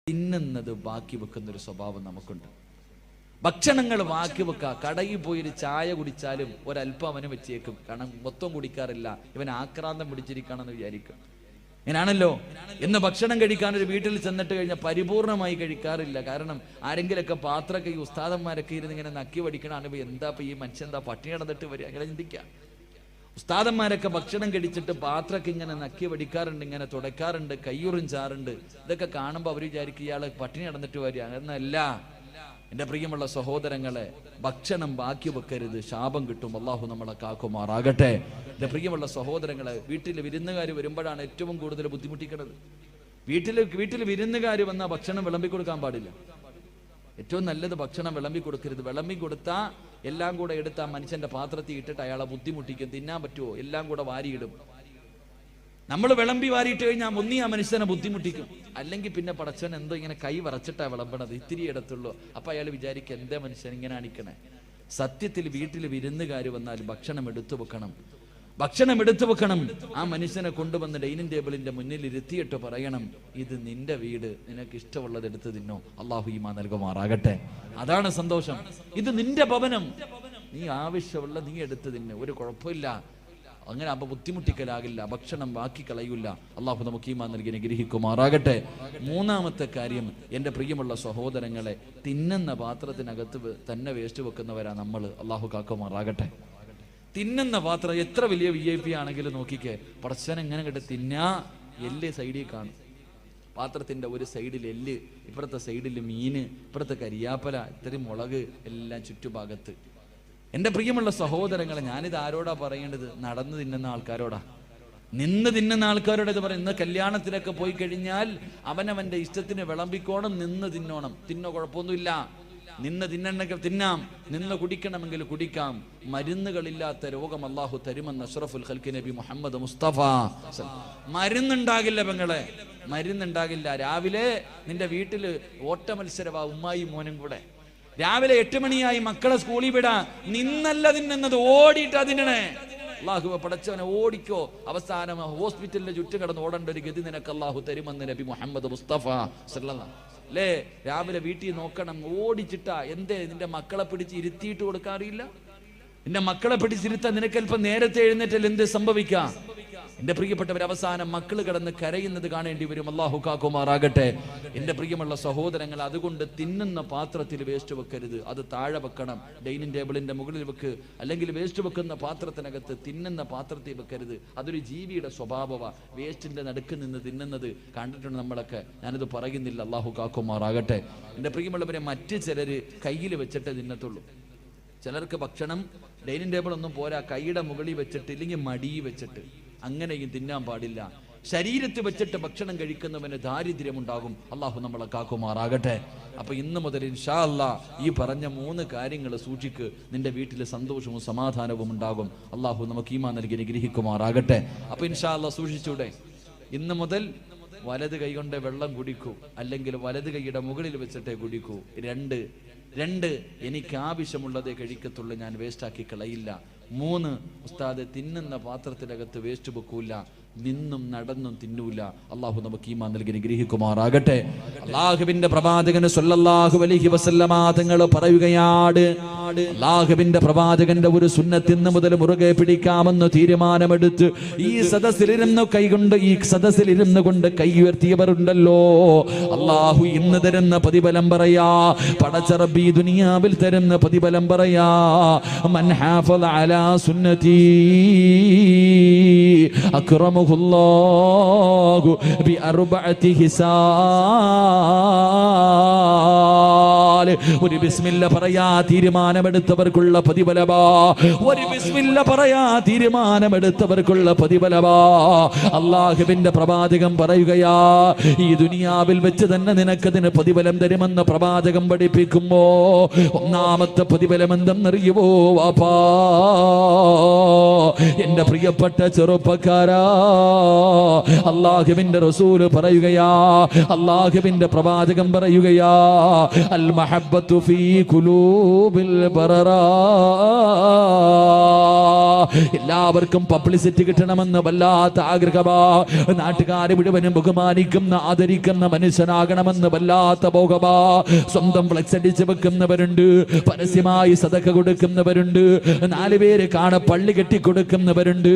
തിന്നുന്നത് ബാക്കി വെക്കുന്നൊരു സ്വഭാവം നമുക്കുണ്ട്. ഭക്ഷണങ്ങൾ ബാക്കി വെക്കുക. കടയിൽ പോയൊരു ചായ കുടിച്ചാലും ഒരല്പം അവന് വെച്ചേക്കും. കാരണം മൊത്തം കുടിക്കാറില്ല, ഇവൻ ആക്രാന്തം പിടിച്ചിരിക്കുകയാണെന്ന് വിചാരിക്കും. ഇങ്ങനാണല്ലോ. എന്ന് ഭക്ഷണം കഴിക്കാൻ ഒരു വീട്ടിൽ ചെന്നിട്ട് കഴിഞ്ഞാൽ പരിപൂർണമായി കഴിക്കാറില്ല. കാരണം ആരെങ്കിലൊക്കെ പാത്രമൊക്കെ ഈ ഉസ്താദന്മാരൊക്കെ ഇരുന്ന് ഇങ്ങനെ നക്കി വടിക്കണാണ്. എന്താ ഈ മനുഷ്യൻ എന്താ പട്ടിണി നടന്നിട്ട് വരിക, അങ്ങനെ ചിന്തിക്കുക. ഉസ്താദന്മാരൊക്കെ ഭക്ഷണം കഴിച്ചിട്ട് പാത്രമൊക്കെ ഇങ്ങനെ നക്കി വടിക്കാറുണ്ട്, ഇങ്ങനെ തുടയ്ക്കാറുണ്ട്, കയ്യുറിഞ്ചാറുണ്ട്. ഇതൊക്കെ കാണുമ്പോൾ അവർ വിചാരിക്കും ഇയാൾ പട്ടിണി നടന്നിട്ട് വരിക. എന്നല്ല എൻ്റെ പ്രിയമുള്ള സഹോദരങ്ങളെ, ഭക്ഷണം ബാക്കി വെക്കരുത്, ശാപം കിട്ടും. അള്ളാഹു നമ്മളെ കാക്കുമാറാകട്ടെ. എൻ്റെ പ്രിയമുള്ള സഹോദരങ്ങളെ, വീട്ടിൽ വിരുന്നുകാർ വരുമ്പോഴാണ് ഏറ്റവും കൂടുതൽ ബുദ്ധിമുട്ടിക്കുന്നത്. വീട്ടിൽ വിരുന്നുകാർ വന്നാൽ ഭക്ഷണം വിളമ്പി കൊടുക്കാൻ പാടില്ല. ഏറ്റവും നല്ലത് ഭക്ഷണം വിളമ്പി കൊടുക്കരുത്. വിളമ്പി കൊടുത്താൽ എല്ലാം കൂടെ എടുത്ത് ആ മനുഷ്യന്റെ പാത്രത്തിൽ ഇട്ടിട്ട് അയാളെ ബുദ്ധിമുട്ടിക്കും. തിന്നാൻ പറ്റുമോ? എല്ലാം കൂടെ വാരിയിടും. നമ്മൾ വിളമ്പി വാരിയിട്ട് കഴിഞ്ഞാൽ ഒന്നി ആ മനുഷ്യനെ ബുദ്ധിമുട്ടിക്കും, അല്ലെങ്കിൽ പിന്നെ പടച്ചവൻ എന്തോ ഇങ്ങനെ കൈ വറച്ചിട്ടാ വിളമ്പണത്, ഇത്തിരി ഇടത്തുള്ളൂ. അപ്പൊ അയാൾ വിചാരിക്കും എന്താ മനുഷ്യൻ ഇങ്ങനെ അണിക്കണേ. സത്യത്തിൽ വീട്ടിൽ വിരുന്നുകാർ വന്നാൽ ഭക്ഷണം എടുത്തു വെക്കണം. ഭക്ഷണം എടുത്തു വെക്കണം. ആ മനുഷ്യനെ കൊണ്ടുവന്ന് ഡൈനിങ് ടേബിളിന്റെ മുന്നിൽ ഇരുത്തിയിട്ട് പറയണം, ഇത് നിന്റെ വീട്, നിനക്ക് ഇഷ്ടമുള്ളത് എടുത്ത് തിന്നോ, അള്ളാഹു ഈമാൻ നൽകുമാറാകട്ടെ. അതാണ് സന്തോഷം. ഇത് നിന്റെ ഭവനം, നീ ആവശ്യമുള്ള നീ എടുത്ത് തിന്നെ, ഒരു കുഴപ്പമില്ല. അങ്ങനെ അപ്പൊ ബുദ്ധിമുട്ടിക്കലാകില്ല, ഭക്ഷണം ബാക്കി കളയൂല. അള്ളാഹു നമുക്ക് ഈമാൻ നൽകി അനുഗ്രഹിക്കുമാറാകട്ടെ. മൂന്നാമത്തെ കാര്യം, എൻ്റെ പ്രിയമുള്ള സഹോദരങ്ങളെ, തിന്നുന്ന പാത്രത്തിനകത്ത് തന്നെ വേസ്റ്റ് വെക്കുന്നവരാ നമ്മൾ. അള്ളാഹു കാക്കുമാറാകട്ടെ. തിന്നുന്ന പാത്രം എത്ര വലിയ VIP ആണെങ്കിലും നോക്കിക്കേ, പടച്ചവൻ എങ്ങനെ കേട്ട് തിന്നാ എല്ല് സൈഡിൽ കാണും. പാത്രത്തിന്റെ ഒരു സൈഡിൽ എല്ല്, ഇപ്പുറത്തെ സൈഡിൽ മീന്, ഇപ്പുറത്തെ കരിയാപ്പല, ഇത്രയും മുളക്, എല്ലാം ചുറ്റുഭാഗത്ത്. എൻ്റെ പ്രിയമുള്ള സഹോദരങ്ങളെ, ഞാനിത് ആരോടാ പറയേണ്ടത്? നടന്ന് തിന്നുന്ന ആൾക്കാരോടാ, നിന്ന് തിന്നുന്ന ആൾക്കാരോട് ഇത് പറയും. ഇന്ന് കല്യാണത്തിലൊക്കെ പോയി കഴിഞ്ഞാൽ അവനവന്റെ ഇഷ്ടത്തിന് വിളമ്പിക്കോണം, നിന്ന് തിന്നോണം. തിന്നോ, കുഴപ്പമൊന്നുമില്ല. നിന്ന് തിന്നണമെങ്കിൽ തിന്നാം, നിന്ന് കുടിക്കണമെങ്കിൽ കുടിക്കാം. മരുന്നുകളില്ലാത്ത രോഗം അല്ലാഹു തരുമെന്ന് അഷ്റഫുൽ ഖൽഖി നബി മുഹമ്മദ് മുസ്തഫ. മരുന്നുണ്ടാകില്ല പെങ്ങളെ, മരുന്നുണ്ടാകില്ല. രാവിലെ നിന്റെ വീട്ടില് ഓട്ട മത്സരവാ, ഉമ്മായി മോനും കൂടെ. രാവിലെ 8 മണിയായി മക്കളെ സ്കൂളിൽ വിടാ, നിന്നല്ല തിന്നുന്നത്, ഓടിയിട്ടാ തിന്നണേ. അള്ളാഹു പടച്ചവനെ ഓടിക്കോ, അവസാനം ഹോസ്പിറ്റലിന്റെ ചുറ്റും കിടന്ന് ഓടേണ്ട ഒരു ഗതി നിനക്ക് അള്ളാഹു തരുമെന്ന് നബി മുഹമ്മദ് മുസ്തഫ സല്ലല്ലാഹു അല്ലേ. രാവിലെ വീട്ടിൽ നോക്കണം, ഓടിച്ചിട്ടാ. എന്തേ നിന്റെ മക്കളെ പിടിച്ച് ഇരുത്തിയിട്ട് കൊടുക്കാറില്ല? നിന്റെ മക്കളെ പിടിച്ചിരുത്താൻ നിനക്കല്പം നേരത്തെ എഴുന്നേറ്റാൽ എന്ത് സംഭവിക്കാം? എന്റെ പ്രിയപ്പെട്ടവർ, അവസാനം മക്കൾ കിടന്ന് കരയുന്നത് കാണേണ്ടി വരും. അല്ലാഹു കാക്കുമാറാകട്ടെ. എന്റെ പ്രിയമുള്ള സഹോദരങ്ങൾ, അതുകൊണ്ട് തിന്നുന്ന പാത്രത്തിൽ വേസ്റ്റ് വെക്കരുത്, അത് താഴെ വെക്കണം. ഡൈനിങ് ടേബിളിന്റെ മുകളിൽ വെക്ക്, അല്ലെങ്കിൽ വേസ്റ്റ് വെക്കുന്ന പാത്രത്തിനകത്ത് തിന്നുന്ന പാത്രത്തിൽ വെക്കരുത്. അതൊരു ജീവിയുടെ സ്വഭാവമാണ്. വേസ്റ്റിന്റെ നടുക്ക് നിന്ന് തിന്നുന്നത് കണ്ടിട്ടുണ്ട് നമ്മളൊക്കെ, ഞാനിത് പറയുന്നില്ല. അല്ലാഹു കാക്കുമാറാകട്ടെ. എന്റെ പ്രിയമുള്ളവരെ, മറ്റ് ചിലര് കയ്യിൽ വെച്ചിട്ടേ തിന്നത്തുള്ളൂ. ചിലർക്ക് ഭക്ഷണം ഡൈനിങ് ടേബിൾ ഒന്നും പോരാ, കൈയുടെ മുകളിൽ വെച്ചിട്ട്, ഇല്ലെങ്കിൽ മടിയിൽ വെച്ചിട്ട്, അങ്ങനെയും തിന്നാൻ പാടില്ല. ശരീരത്തിൽ വെച്ചിട്ട് ഭക്ഷണം കഴിക്കുന്നവന് ദാരിദ്ര്യമുണ്ടാകും. അള്ളാഹു നമ്മളെ കാക്കുമാറാകട്ടെ. അപ്പൊ ഇന്ന് മുതൽ ഇൻഷാ അല്ലാഹ് ഈ പറഞ്ഞ 3 കാര്യങ്ങൾ സൂക്ഷിക്ക്, നിന്റെ വീട്ടിൽ സന്തോഷവും സമാധാനവും ഉണ്ടാകും. അള്ളാഹു നമുക്ക് ഈമാൻ നൽകി അനുഗ്രഹിക്കുമാറാകട്ടെ. അപ്പൊ ഇൻഷാ അല്ലാഹ് സൂക്ഷിച്ചൂടെ? ഇന്ന് മുതൽ വലത് കൈ കൊണ്ട് വെള്ളം കുടിക്കൂ, അല്ലെങ്കിൽ വലത് കൈയുടെ മുകളിൽ വെച്ചിട്ടേ കുടിക്കൂ. 2 എനിക്ക് ആവശ്യമുള്ളതേ കഴിക്കത്തുള്ളൂ, ഞാൻ വേസ്റ്റാക്കി കളയില്ല. 3 ഉസ്താദ് തിന്നുന്ന പാത്രത്തിനകത്ത് വേസ്റ്റ് വെക്കൂല, നിന്നും നടന്നും തിന്നൂല. അള്ളാഹു നമുക്ക് ഈമാൻ നൽകി അനുഗ്രഹിക്കുമാറാകട്ടെ. അള്ളാഹുവിന്റെ പ്രവാചകൻ സ്വല്ലല്ലാഹു അലൈഹി വസല്ലമ തങ്ങൾ പറയുകയാണ്, അള്ളാഹുവിന്റെ പ്രവാചകന്റെ ഒരു സുന്നത്ത് ഇന്ന് മുതൽ മുറുകെ പിടിക്കാമെന്ന് തീരുമാനമെടുത്ത് ഈ സദസ്സിലിരുന്ന് കൊണ്ട് കൈ ഉയർത്തിയവരുണ്ടല്ലോ, അള്ളാഹു ഇന്ന് തരുന്ന പ്രതിഫലം പറയാ, പടച്ച റബ്ബി ദുനിയാവിൽ തരുന്ന പ്രതിഫലം പറയാ, മൻ ഹാഫള അലാ സുന്നതി അക്റമഹുല്ലാഹു ബിഅർബഅതി ഹിസാൽ. ഒരു ബിസ്മില്ല പറയാ തീരുമാനമെടുത്തവർക്കുള്ള പ്രതിഫലമാ. ഒരു ബിസ്മില്ല പറയാ തീരുമാനമെടുത്തവർക്കുള്ള പ്രതിഫലമാ. അല്ലാഹുവിന്റെ പ്രവാചകൻ പറയുകയാ, ഈ ദുനിയാവിൽ വെച്ച് തന്നെ നിനക്കതിന് പ്രതിഫലം തരുമെന്ന് പ്രവാചകൻ പഠിപ്പിക്കുമ്പോ ഒന്നാമത്തെ പ്രതിഫലം എന്തെന്നറിയുമോ വാപ്പാ? എന്റെ പ്രിയപ്പെട്ട ചെറുപ്പക്കാരാ, അല്ലാഹുവിന്റെ റസൂൽ പറയുകയാ, അല്ലാഹുവിന്റെ പ്രവാചകൻ പറയുകയാ, അൽ മഹബ്ബത്തു ഫീ ഖുലൂബിൽ ബററാ. എല്ലാവർക്കും പബ്ലിസിറ്റി കിട്ടണമെന്ന് വല്ലാത്ത ആഗ്രഹമാ. നാട്ടുകാരെ മുഴുവനും ബഹുമാനിക്കുന്ന ആദരിക്കുന്ന മനുഷ്യനാകണമെന്ന് വല്ലാത്ത ഭോഗമാ. സ്വന്തം ഫ്ലെക്സ് അടിച്ച് വെക്കുന്നവരുണ്ട്, പരസ്യമായി സദഖ കൊടുക്കുന്നവരുണ്ട്, 4 പേര് കാണെ പള്ളി കെട്ടിക്കൊടുക്കുന്നവരുണ്ട്.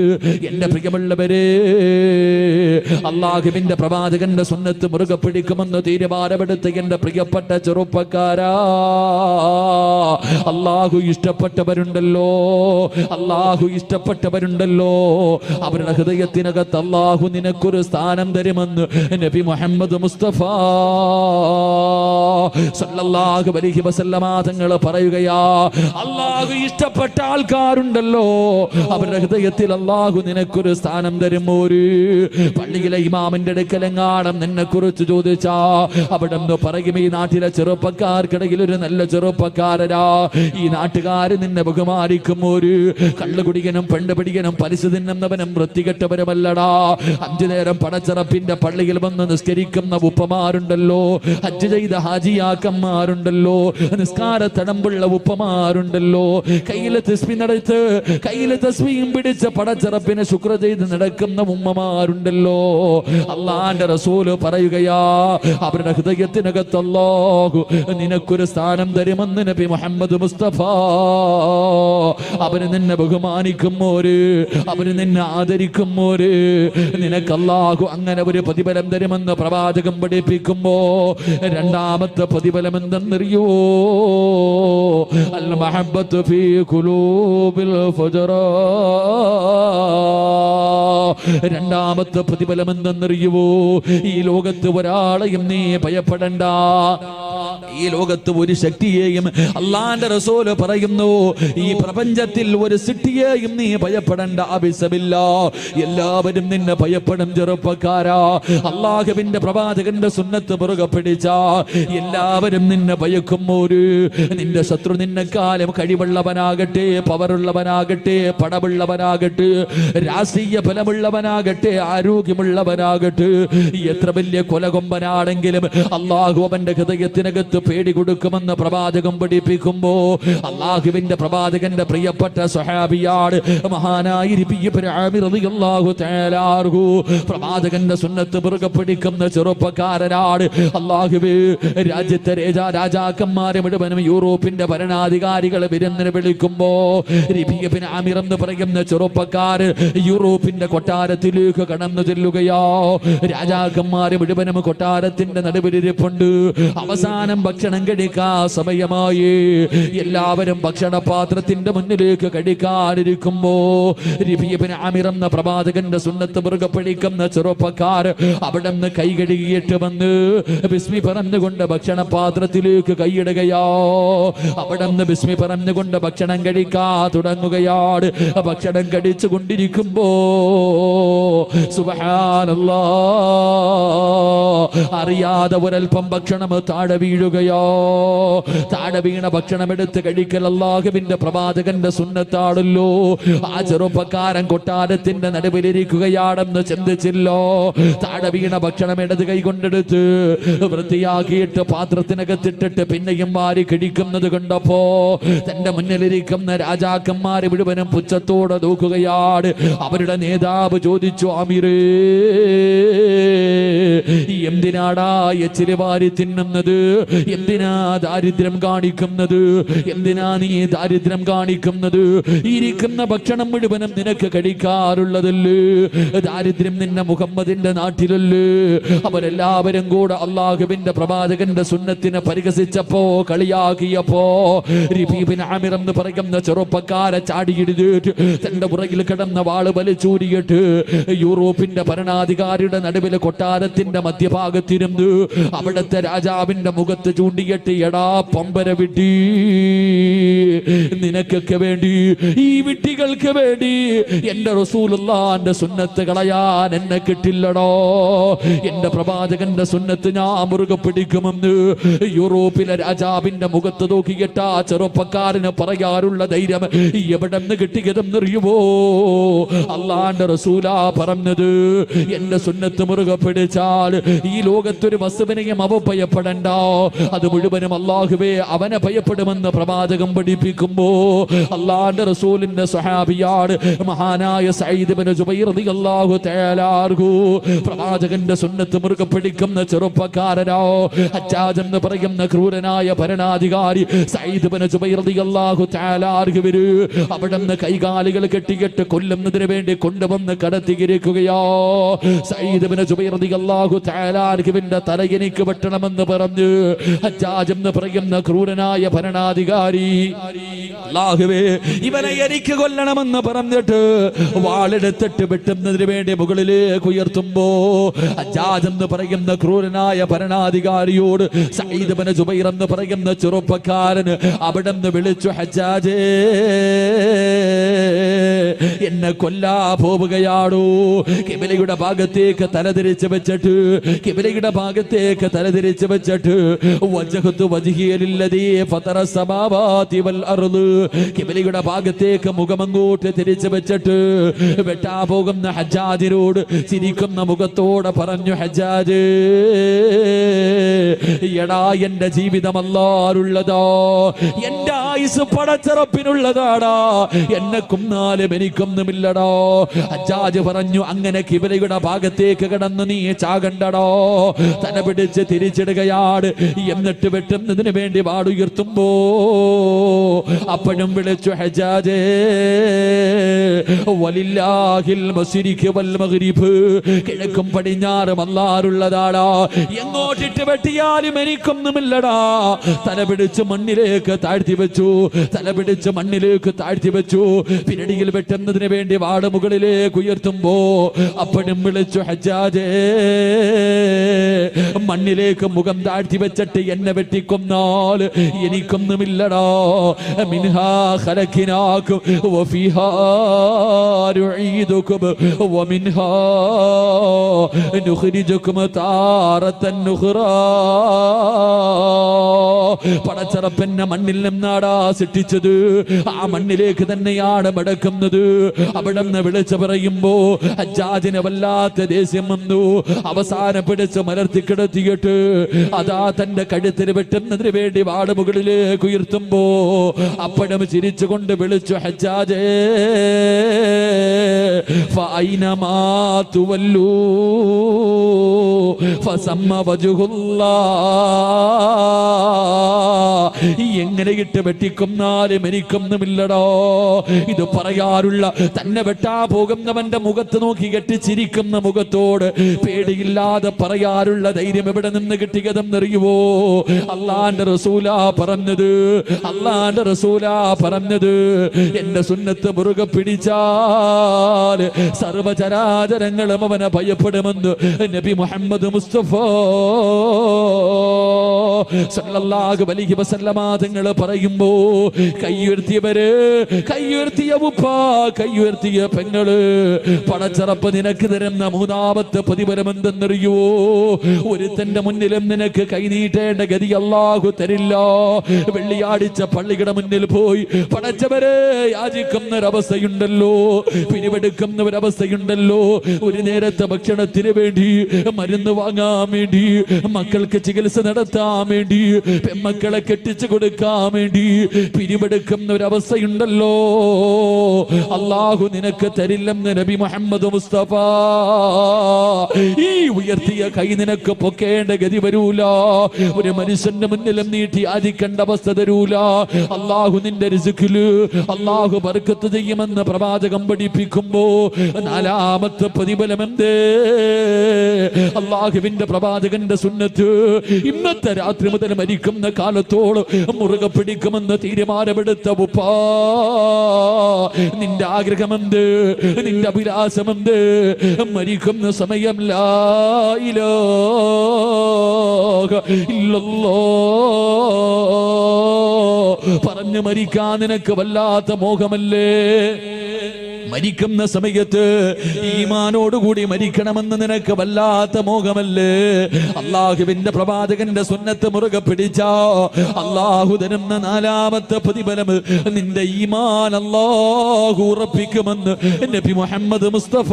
എന്റെ പ്രിയമുള്ളവരെ, അള്ളാഹുവിന്റെ പ്രവാചകന്റെ സുന്നത്ത് മുറുകെ പിടിക്കുമെന്ന് തീരുമാനമെടുത്ത് എന്റെ പ്രിയപ്പെട്ട ചെറുപ്പക്കാരാ, അള്ളാഹു ഇഷ്ടപ്പെട്ടവരുണ്ടല്ലോ, അള്ളാഹു ഇഷ്ടപ്പെട്ടവരുണ്ടല്ലോ. അവരുടെ ഹൃദയത്തിനകത്ത് അള്ളാഹു നിനക്കൊരു സ്ഥാനം തരുമെന്ന് നബി മുഹമ്മദ് മുസ്തഫ സല്ലല്ലാഹു അലൈഹി വസല്ലമ തങ്ങൾ പറയുകയാ. അള്ളാഹു ഇഷ്ടപ്പെട്ട ആൾക്കാരുണ്ടല്ലോ, അവരുടെ ഹൃദയത്തിൽ അള്ളാഹു നിനക്കൊരു സ്ഥാനം തരും. ഒരു പള്ളിയിലെ ഇമാമിന്റെ അടുക്കലെങ്ങാണം നിന്നെ കുറിച്ച് ചോദിച്ചാ അവിടെ നിന്ന് പറയും, ഈ നാട്ടിലെ ചെറുപ്പക്കാർക്കിടയിൽ ഒരു നല്ല ചെറുപ്പക്കാരനാ, ഈ നാട്ടുകാര് നിന്നെ ബഹുമാനിക്കും. ഒരു കള്ളുകുടികനും പെണ്ണുപിടികനും പലിശ തിന്നുന്നവനും വൃത്തികെട്ടവരുമല്ലടാ. 5 നേരം പടച്ചിറപ്പിന്റെ പള്ളിയിൽ വന്ന് നിസ്കരിക്കുന്ന ഉപ്പമാരുണ്ടല്ലോ, ഹജ്ജ് ചെയ്ത ഹാജിയാക്കന്മാരുണ്ടല്ലോ, നിസ്കാര തടമ്പുള്ള ഉപ്പമാരുണ്ടല്ലോ, കയ്യിലെ തസ്ബീഹ് നടത്ത് കയ്യിലെ തസ്ബീഹും പിടിച്ച് പടച്ചിറപ്പിനെ ശുക്ർ ചെയ്ത് നടക്കുന്ന ഉമ്മമാരുണ്ടല്ലോ. അള്ളാന്റെ റസൂല് പറയുകയാ, അവരുടെ ഹൃദയത്തിനകത്ത് അല്ലാഹു നിനക്കൊരു സ്ഥാനം തരുമെന്ന് നബി മുഹമ്മദ് മുസ്തഫ. അവര് നിന്നെ ബഹുമാനിക്കുമോര്, അവര് നിന്നെ ആദരിക്കുമോര്, നിനക്ക് അല്ലാഹു അങ്ങനെ ഒരു പ്രതിഫലം തരുമെന്ന് പ്രവാചകം പഠിപ്പിക്കുമ്പോ രണ്ടാമത്തെ പ്രതിഫലം എന്തെന്നറിയോ? അൽ മഹബ്ബത്തു ഫീ ഖുലൂബിൽ ഫുജറാ. രണ്ടാമത്തെ പ്രതിഫലം എന്തെന്നറിയുവോ? ഈ ലോകത്ത് ഒരാളെയും നീ ഭയപ്പെടണ്ട, ഈ ലോകത്ത് ഒരു ശക്തിയെയും, അള്ളാന്റെ റസൂല് പറയുന്നു, ഈ പ്രപഞ്ചത്തിൽ ഒരു സൃഷ്ടിയെയും നീ ഭയപ്പെടണ്ട. അബിസബില്ല, എല്ലാവരും നിന്നെ ഭയപ്പെടും ചെറുപ്പക്കാരാ. അള്ളാഹുവിന്റെ പ്രവാചകന്റെ സുന്നത്ത് മുറുകെ പിടിച്ച എല്ലാവരും നിന്നെ ഭയക്കും. ഒരു നിന്റെ ശത്രു നിന്നെക്കാലം കഴിവുള്ളവനാകട്ടെ, പവറുള്ളവനാകട്ടെ, പടമുള്ളവനാകട്ടെ, രാഷ്ട്രീയ ഫലമുള്ളവനാകട്ടെ, ആരോഗ്യമുള്ളവനാകട്ടെ, എത്ര വലിയ കൊലകൊമ്പനാണെങ്കിലും അള്ളാഹു അവന്റെ ഹൃദയത്തിനകത്ത് പേടി കൊടുക്കുമെന്ന് പ്രവാചകം പഠിപ്പിക്കുമ്പോ അള്ളാഹുവിന്റെ പ്രവാചകന്റെ പ്രിയപ്പെട്ട സ്വഹാബിയാണ് മഹാനായ ഇബ്നു ആമിർ റളിയല്ലാഹു തആല അൻഹു. പ്രവാചകന്റെ സുന്നത്ത് മുറുകെ പിടിക്കുന്ന ചെറുപ്പക്കാരനാണ്. അള്ളാഹുവേ, രാജ്യത്തെ രാജാക്കന്മാരെ മുഴുവനും യൂറോപ്പിന്റെ ഭരണാധികാരികളെ വിരുന്നിന് വിളിക്കുമ്പോ ഇബ്നു ആമിർ എന്ന് പറയുന്ന ചെറുപ്പക്കാര് യൂറോപ്പിന്റെ കൊട്ടാരത്തിലേക്ക് കടന്നു ചെല്ലുകയോ. രാജാക്കന്മാരെ മുഴുവനും കൊട്ടാരത്തിന്റെ നടുവിലിരിപ്പുണ്ട്. അവസാനം ഭക്ഷണം കഴിക്കാൻ സമയമായി. എല്ലാവരും ഭക്ഷണപാത്രത്തിന്റെ മുന്നിലേക്ക് കഴിക്കാനിരിക്കുമ്പോ ഇബ്നു ആമിർ എന്ന പ്രവാചകന്റെ സുന്നത്ത് മുറുകെ പിടിക്കുന്ന ചെറുപ്പക്കാർ അവിടെ നിന്ന് കൈ കഴുകിയിട്ട് വന്ന് ബിസ്മി പറഞ്ഞുകൊണ്ട് ഭക്ഷണപാത്രത്തിലേക്ക് കൈയിടുകയോ. അവിടെ നിന്ന് ബിസ്മി പറഞ്ഞുകൊണ്ട് ഭക്ഷണം കഴിക്കാൻ തുടങ്ങുകയാണ്. ഭക്ഷണം കഴിച്ചു കൊണ്ടിരിക്കുമ്പോ സുബ്ഹാനല്ലാഹ്, അറിയാതെ ഒരൽപ്പം ഭക്ഷണം താഴെ വീഴുകയോ. താഴെ വീണ ഭക്ഷണം എടുത്ത് കഴിക്കൽ അല്ലാഹുവിന്റെ പ്രവാചകന്റെ സുന്നത്താണല്ലോ. ആ ചെറുപ്പക്കാരൻ കൊട്ടാരത്തിന്റെ നടുവിലിരിക്കുകയാണെന്ന് ചിന്തിച്ചില്ലോ. താഴെ വീണ ഭക്ഷണം ഇടത് കൈ കൊണ്ടെടുത്ത് വൃത്തിയാക്കിയിട്ട് പാത്രത്തിനകത്തിട്ടിട്ട് പിന്നെയും വാരി കഴിക്കുന്നത് കണ്ടപ്പോ തന്റെ മുന്നിലിരിക്കുന്ന രാജാക്കന്മാരെ മുഴുവനും പുച്ഛത്തോടെ നോക്കുകയാണ്. അവരുടെ നേതാവ് ചോദിച്ചു, ആമിറേ, എന്തിനാടാ എച്ചിരി വാരി തിന്നുന്നത്? എന്തിനാ ദാരിദ്ര്യം കാണിക്കുന്നത്? എന്തിനാ നീ ദാരിദ്ര്യം കാണിക്കുന്നത്? ഇരിക്കുന്ന ഭക്ഷണം മുഴുവനും നിനക്ക് കഴിക്കാറുള്ളതല്ലേ? ദാരിദ്ര്യം നിന്നെ മുഹമ്മദിന്റെ നാട്ടിലല്ലേ? അവരെല്ലാവരും കൂടെ അള്ളാഹുവിന്റെ പ്രവാചകന്റെ സുന്നത്തിനെ പരിഹസിച്ചപ്പോ, കളിയാക്കിയപ്പോ ഇബ്നു ആമിർ എന്ന് പറയുന്ന ചെറുപ്പക്കാരെ ചാടിയിടിട്ട് തന്റെ പുറകിൽ കിടന്ന വാള് വലിച്ചൂരിയിട്ട് യൂറോപ്പിന്റെ ഭരണാധികാരിയുടെ നടുവിലെ കൊട്ടാരത്തിന്റെ മധ്യഭാഗത്തിരുന്ന് അവിടുത്തെ രാജാവിന്റെ മുഖത്ത് ചൂണ്ടിയിട്ട്, എടാ പമ്പര വിട്ടി, നിനക്കൊക്കെ വേണ്ടി, ഈ വിട്ടികൾക്ക് വേണ്ടി എന്റെ റസൂലുള്ളാഹിന്റെ സുന്നത്ത് കളയാൻ എന്നെ കിട്ടില്ലടോ. എന്റെ പ്രവാചകന്റെ സുന്നത്ത് ഞാൻ മുറുകെ പിടിക്കുമെന്ന് യൂറോപ്പിലെ രാജാവിന്റെ മുഖത്ത് നോക്കിയിട്ട് ആ ചെറുപ്പക്കാരന് പറയാറുള്ള ധൈര്യം എവിടെ നിന്ന് കിട്ടിയതെന്നറിയുമോ? അള്ളാന്റെ റസൂലാ പറഞ്ഞത്, എന്റെ സുന്നത്ത് മുറുകെ പിടിച്ചാൽ ഈ ലോകത്തൊരു വസ്തുവിനെയും അവഭയപ്പെടണ്ട, അത് മുഴുവനും അല്ലാഹുവേ അവനെ ഭയപ്പെടുമെന്ന് പ്രവാചകം പഠിപ്പിക്കുമ്പോ അല്ലാഹുവിന്റെ റസൂലിന്റെ സ്വഹാബിയാണ് മഹാനായ സഈദ് ഇബ്നു ജുബൈർ റളിയല്ലാഹു തആല അൻഹു. പ്രവാചകന്റെ സുന്നത്ത് മുറുകെ പിടിക്കുന്ന ചെറുപ്പക്കാരനോ ഹജ്ജാജ് എന്ന് പറയുന്ന ക്രൂരനായ ഭരണാധികാരി സഈദ് ഇബ്നു ജുബൈർ റളിയല്ലാഹു തആല അൻഹു അവിടുന്ന് കൈകാലുകൾ കെട്ടിക്കെട്ട് കൊല്ലുന്നതിന് വേണ്ടി കൊണ്ടുവന്ന് കടത്തിയിരിക്കുകയോ. സഈദ് ഇബ്നു ജുബൈർ റളിയല്ലാഹു തആല അൻഹുവിന്റെ തല എനിക്ക് വെട്ടണമെന്ന് പറഞ്ഞു ഹജ്ജാജ് എന്ന് പറയുന്ന ക്രൂരനായ ഭരണാധികാരി അല്ലാഹുവേ ഇവനെ എനിക്ക് കൊല്ലണമെന്ന് പറഞ്ഞിട്ട് വാളെടുത്തിട്ട് വെട്ടുന്നതിന് വേണ്ടി മുകളിലേക്ക് ഉയർത്തുമ്പോ ഹജ്ജാജ് എന്ന് പറയുന്ന ക്രൂരനായ ഭരണാധികാരിയോട് സഈദ് ഇബ്നു ജുബൈർ എന്ന് പറയുന്ന ചെറുപ്പക്കാരൻ അവിടുന്ന് വിളിച്ചു, ഹജ്ജാജേ എന്നെ കൊല്ലാ പോവുകയാണോ? കിബിലയുടെ ഭാഗത്തേക്ക് തലതിരിച്ച് വെച്ചിട്ട് വജ്ഹതു വജ്ഹിയ ലില്ലദീ ഫതറ സമാവാതി വൽ അർള്. കിബിലയുടെ ഭാഗത്തേക്ക് മുഖമങ്ങോട്ട് തിരിച്ചു വെച്ചിട്ട് വെട്ടാ പോകുന്ന ഹജ്ജാജിനോട് ചിരിക്കുന്ന മുഖത്തോടെ പറഞ്ഞു, ഹജ്ജാജ് എടാ എന്റെ ജീവിതം അല്ലാഹുള്ളതോ, എന്റെ ആയുസ് പടച്ചറപ്പിനുള്ളതാടാ, എന്നെ കൊന്നാലും എനിക്കൊന്നുമില്ലടോ. ഹജ്ജാജ് പറഞ്ഞു, അങ്ങനെ കിബിലയുടെ ഭാഗത്തേക്ക് കിടന്ന് നീ ചാകണ്ടടോ. തല പിടിച്ച് തിരിച്ചിടുകയാണ്. എന്നിട്ട് വെട്ടുന്നതിന് വേണ്ടി വാടുയർത്തുമ്പോ അപ്പോഴും വിളിച്ചു, ഹജ്ജാജേ വലില്ലാഹിൽ മശ്രിഖ് വൽ മഗ്രിബ്, കിഴക്കും പടിഞ്ഞാറും അല്ലാഹുള്ളതാടാ, എങ്ങോട്ടിട്ട് വെട്ടിയാലും എനിക്കൊന്നുമില്ലടാ. തല പിടിച്ച് മണ്ണിലേക്ക് താഴ്ത്തി വെച്ചു. പിന്നടിയിൽ വെട്ടുന്നതിന് വേണ്ടി വാട് മുകളിലേക്ക് ഉയർത്തുമ്പോ അപ്പോഴും വിളിച്ചു, ഹജ്ജാജേ മണ്ണിലേക്ക് മുഖം താഴ്ത്തി വെച്ചിട്ട് എന്നെ വെട്ടിക്കൊന്നാൽ എനിക്കൊന്നുമില്ലടാ. മിൻഹാ ഖലഖനാകും വഫീഹാ നുഈദുകും വമിൻഹാ നുഖ്രിജുകും താറത്തൻ നുഖ്റാ. പടച്ചറപ്പന്നെ മണ്ണിൽ നിന്നാടാ സൃഷ്ടിച്ചത്, ആ മണ്ണിലേക്ക് തന്നെയാണ് മടക്കുന്നത്. അവിടെന്ന് വിളിച്ചു പറയുമ്പോ ഹജ്ജാജിനെ വല്ലാത്ത ദേഷ്യം വന്നു. അവസാനം പിടിച്ച് മലർത്തി കിടത്തിയിട്ട് അതാ തന്റെ കഴുത്തിന് വെട്ടുന്നതിന് വേണ്ടി വാട് മുകളിലേക്ക് ഉയർത്തുമ്പോ അപ്പോഴും ചിരിച്ചുകൊണ്ട് വിളിച്ചു, ഹജ്ജാജേ ഫഅൈനമാ തുവല്ലൂ ഫസമ്മ വജ്ഹുല്ലാഹ്. എങ്ങനെ ഇട്ട് വെട്ടിക്കൊന്നാലും എനിക്കൊന്നുമില്ലടോ. ഇത് പറയാറുള്ള തന്നെ വെട്ടാ പോകുന്നവന്റെ മുഖത്ത് നോക്കി കെട്ടിച്ചിരിക്കുന്ന മുഖത്തോട് പേടിയില്ലാതെ പറയാറുള്ള ധൈര്യം എവിടെ നിന്ന് കിട്ടിയതെന്നറിയുവോ? അല്ലാഹുവിന്റെ റസൂലാ പറഞ്ഞത് എന്റെ സുന്നത്ത് മുറുകെ പിടിച്ചാൽ സർവചരാചരങ്ങളും അവനെ ഭയപ്പെടുമെന്ന് നബി മുഹമ്മദ് മുസ്തഫ സല്ലല്ലാഹു അലൈഹി വസല്ലമ തങ്ങൾ പറയുമ്പോ കയ്യുയർത്തിയ ഉപ്പ, കയ്യുയർത്തിയ പെങ്ങള്, പടച്ചറപ്പ് നിനക്ക് തരുന്ന മൂന്നാമത്തെ പ്രതിഫലം എന്തെന്നറിയോ? ഒരുത്തന്റെ മുന്നിലും നിനക്ക് കൈനീട്ടേണ്ട ഗതി അല്ലാഹു തരില്ല. വെള്ളിയാഴ്ച പള്ളിയുടെ മുന്നിൽ പോയി പടച്ചവരെ യാചിക്കുന്ന ഒരവസ്ഥയുണ്ടല്ലോ, പിരിവെടുക്കുന്ന ഒരവസ്ഥയുണ്ടല്ലോ. ഒരു നേരത്തെ ഭക്ഷണത്തിന് വേണ്ടി, മരുന്ന് വാങ്ങാൻ വേണ്ടി, മക്കൾക്ക് ചികിത്സ നടത്താൻ വേണ്ടി, പെമ്മക്കളെ കെട്ടിച്ചു കൊടുക്കാൻ വേണ്ടി പിരിവെടുക്കുന്ന ഒരവസ്ഥയുണ്ടല്ലോ. അല്ലാഹു നിനക്ക് തരില്ലെന്ന് നബി മുഹമ്മദ് മുസ്തഫ. ഈ ഉയർത്തിയ കൈ നിനക്ക് പൊക്കേണ്ട ഗതി വരൂല. ഒരു മനുഷ്യന്റെ മുന്നിലും നീട്ടി യാചിക്കേണ്ട അവസ്ഥ തരൂല. അല്ലാഹു നിന്റെ റിസ്ഖില് അല്ലാഹു ബർക്കത്ത് ചെയ്യുമെന്ന് പ്രവാചകം പഠിപ്പിക്കുമ്പോ നാലാമത്തെ പ്രതിഫലം എന്തേ? അല്ലാഹുവിന്റെ പ്രവാചകന്റെ സുന്നത്ത് ഇന്നത്തെ രാത്രി മുതൽ മരിക്കുന്ന കാലത്തോളം മുറുകെ പിടിക്കുമെന്ന് തീരുമാനമെടുത്ത ഉപ്പാ, നിന്റെ ആഗ്രഹമെന്ത്? നിന്റെ അഭിലാഷമെന്ത്? മരിക്കുന്ന സമയം ലാ ഇലാഹ ഇല്ലല്ലാഹ് പറഞ്ഞു മരിക്കാൻ നിനക്ക് വല്ലാത്ത മോഹമല്ലേ? മരിക്കുന്ന സമയത്ത് ഈമാനോടുകൂടി മരിക്കണമെന്ന് നിനക്ക് വല്ലാത്ത മോഹമല്ലേ? അള്ളാഹുവിന്റെ പ്രവാചകന്റെ സുന്നത്ത് മുറുകെ പിടിച്ചോ, അള്ളാഹു തരുന്ന നാലാമത്തെ പ്രതിഫലം നിന്റെ ഈമാൻ അള്ളാഹു ഉറപ്പിക്കുമെന്ന് നബി മുഹമ്മദ് മുസ്തഫ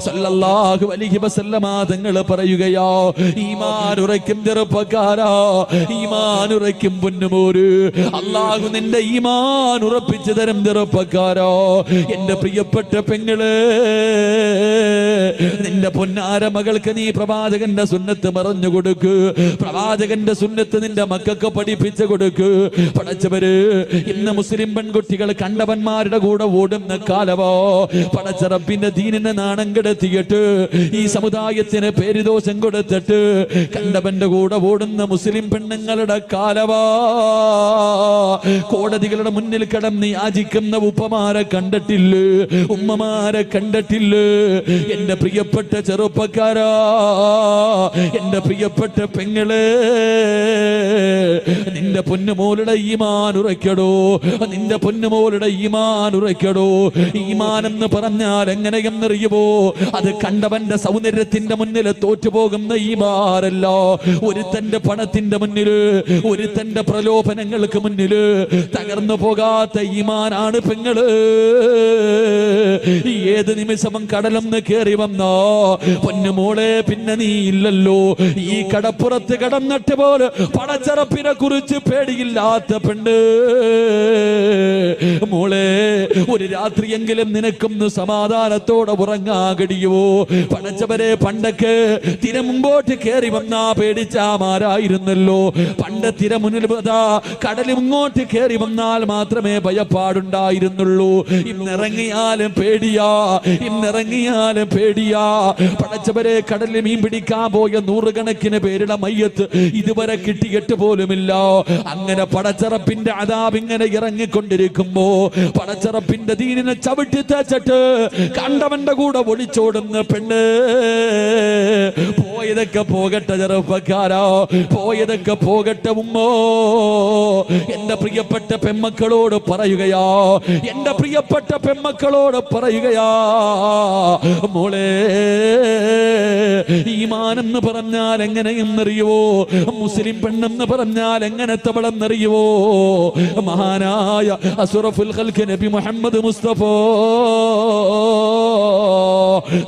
സല്ലല്ലാഹു അലൈഹി വസല്ലമ തങ്ങൾ പറയുകയോ, ഈമാൻ ഉറയ്ക്കും ചെറുപ്പക്കാരാ, ഈമാൻ ഉറയ്ക്കും പൊന്നുമോര്, അള്ളാഹു നിന്റെ ഈമാൻ ഉറപ്പിച്ചു തരും ചെറുപ്പക്കാരോ. എന്റെ പ്രിയപ്പെട്ട പെങ്ങള്, നിന്റെ പൊന്നാര മകൾക്ക് നീ പ്രവാചകന്റെ സുന്നത്ത് പറഞ്ഞു കൊടുക്ക്, പ്രവാചകന്റെ സുന്നത്ത് നിന്റെ മക്കൾക്ക് പഠിപ്പിച്ചു കൊടുക്ക്. പടച്ചവര് ഇന്ന് മുസ്ലിം പെൺകുട്ടികൾ കണ്ടവന്മാരുടെ കൂടെ ഓടുന്ന കാലവോ, പടച്ച റബ്ബിന്റെ ദീനിനെ നാണം കെടുത്തിയിട്ട് ഈ സമുദായത്തിന് പേരുദോഷം കൊടുത്തിട്ട് കണ്ടവന്റെ കൂടെ ഓടുന്ന മുസ്ലിം പെണ്ണുങ്ങളുടെ കാലവാ. കോടതികളുടെ മുന്നിൽ കിടന്ന് യാചിക്കുന്ന ഉപ്പമാരെ കണ്ടിട്ടില്ലേ, ഉമ്മമാരെ കണ്ടിട്ടില്ലേ? എന്റെ പ്രിയപ്പെട്ട ചെറുപ്പക്കാരാ, എന്റെ പ്രിയപ്പെട്ട പെങ്ങളെ, നിന്റെ പൊന്നുമോളുടെ ഈമാൻ ഉറയ്ക്കടോ, നിന്റെ പൊന്നുമോളുടെ ഈമാൻ ഉറയ്ക്കടോ. ഈമാൻ എന്ന് പറഞ്ഞാൽ എങ്ങനെയെന്നറിയുമോ? അത് കണ്ടവന്റെ സൗന്ദര്യത്തിന്റെ മുന്നിൽ തോറ്റുപോകുന്ന ഈമാനല്ല, ഒരുത്തന്റെ പണത്തിന്റെ മുന്നില്, ഒരുത്തന്റെ പ്രലോഭനങ്ങൾക്ക് മുന്നില് തകർന്നു പോകാത്ത ഈമാനാണ് പെങ്ങള്. ഏത് നിമിഷവും കടലൊന്ന് കേറി വന്നോ പൊന്നുമോളെ, പിന്നെ നീ ഇല്ലല്ലോ. ഈ കടപ്പുറത്ത് കടന്നിട്ട് പോലെ പടച്ചറപ്പിനെ കുറിച്ച് പേടിയില്ലാത്ത പെണ്ണ് മോളെ, ഒരു രാത്രിയെങ്കിലും നിനക്കൊന്ന് സമാധാനത്തോടെ ഉറങ്ങാൻ കഴിയുമോ? പടച്ചവരെ, പണ്ടൊക്കെ തിര മുമ്പോട്ട് കയറി വന്നാ പേടിച്ചാമാരായിരുന്നല്ലോ. പണ്ട് തിര മുന്നിൽ കടൽ ഇങ്ങോട്ട് കയറി വന്നാൽ മാത്രമേ ഭയപ്പാടുണ്ടായിരുന്നുള്ളൂ. ഇന്നിറങ്ങിയാലും പേടിയാ, ഇന്നിറങ്ങിയാലും പേടിയാ. പടച്ചവരെ, കടലിൽ മീൻ പിടിക്കാൻ പോയ നൂറുകണക്കിന് പേരുടെ മയ്യത്ത് ഇതുവരെ കിട്ടിയിട്ട് പോലുമില്ല. അങ്ങനെ പടച്ചറപ്പിന്റെ അദാബ് ഇങ്ങനെ ഇറങ്ങിക്കൊണ്ടിരിക്കുമ്പോ പടച്ചറപ്പിന്റെ ദീനിനെ ചവിട്ടി തേച്ചിട്ട് കണ്ടവന്റെ കൂടെ ഒളിച്ചോടുന്ന പെണ്ണ്, പോയതൊക്കെ പോകട്ടെ ചെറുപ്പക്കാരോ, പോയതൊക്കെ പോകട്ടെ ഉമ്മോ. എന്റെ പ്രിയപ്പെട്ട പെമ്മക്കളോട് പറയുകയാ, എന്റെ പ്രിയപ്പെട്ട പെമ്മക്കളോട് പറയുകയാ, മോളെ, ഈമാനെന്ന് പറഞ്ഞാൽ എങ്ങനെയെന്നറിയുവോ? മുസ്ലിം പെണ്ണെന്ന് പറഞ്ഞാൽ എങ്ങനത്തെവളെന്നറിയുവോ? മഹാനായ അസ്റഫുൽ ഖൽഖ് നബി മുഹമ്മദ് മുസ്തഫ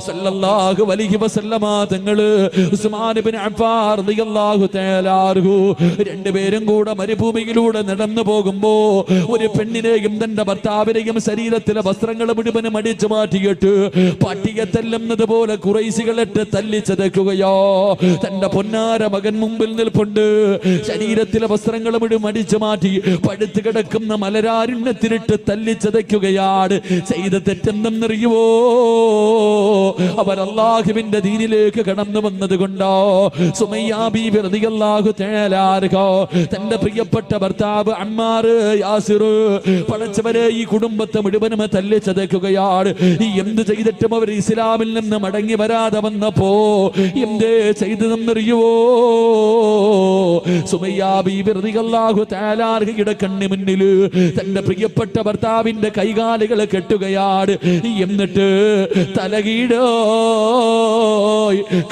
സല്ലല്ലാഹു അലൈഹി വസല്ലമ തങ്ങള് ഉസ്മാൻ ഇബ്നു അഫ്ഫാൻ റളിയല്ലാഹു തആല അൻഹു രണ്ടുപേരും കൂടെ മരുഭൂമിയിലൂടെ നടന്നു പോകുമ്പോ ഒരു പെണ്ണിനെയും തന്റെ ഭർത്താവിനെയും ശരീരത്തിലെ വസ്ത്രങ്ങൾ മുഴുവനും അടിച്ചു മാറ്റിയിട്ട് പട്ടിയെ തല്ലുന്നത് പോലെ ഖുറൈശികളിട്ട് തല്ലിച്ചതയ്ക്കുകയോ. തന്റെ പൊന്നാര മകൻ മുമ്പിൽ നിൽപ്പുണ്ട്, ശരീരത്തിലെ വസ്ത്രങ്ങൾ മുഴുവൻ അടിച്ചു മാറ്റി പടുത്തു കിടക്കുന്ന മലരാരുണ്യത്തിലിട്ട് തല്ലിച്ചതയ്ക്കുകയാണ്. ചെയ്ത തെറ്റെന്തെന്നറിയുവോ? അവർ അല്ലാഹുവിന്റെ ദീനിലേക്ക് കടന്നു വന്നത് കൊണ്ടോ. സുമയ്യ ബീബി റളിയല്ലാഹു തആല അൻഹ തന്റെ പ്രിയപ്പെട്ട ഭർത്താവ് അമ്മാർ യാസിർ, പടച്ചവരെ, ഈ കുടുംബത്തെ മുഴുവനും തല്ലിച്ചതയ്ക്കുകയാണ്. എന്ത് ചെയ്തിട്ടും അവർ ഇസ്ലാമിൽ നിന്ന് മടങ്ങി വരാതെ വന്നപ്പോ എന്തേ ചെയ്തതെന്നറിയുവോ? സുമയ്യ ബീബി റളിയല്ലാഹു തആല അൻഹയുടെ കണ്ണു മുന്നിൽ തന്റെ പ്രിയപ്പെട്ട ഭർത്താവിന്റെ കൈകാലുകൾ കെട്ടുകയാണ്. എന്നിട്ട് തലകീടോ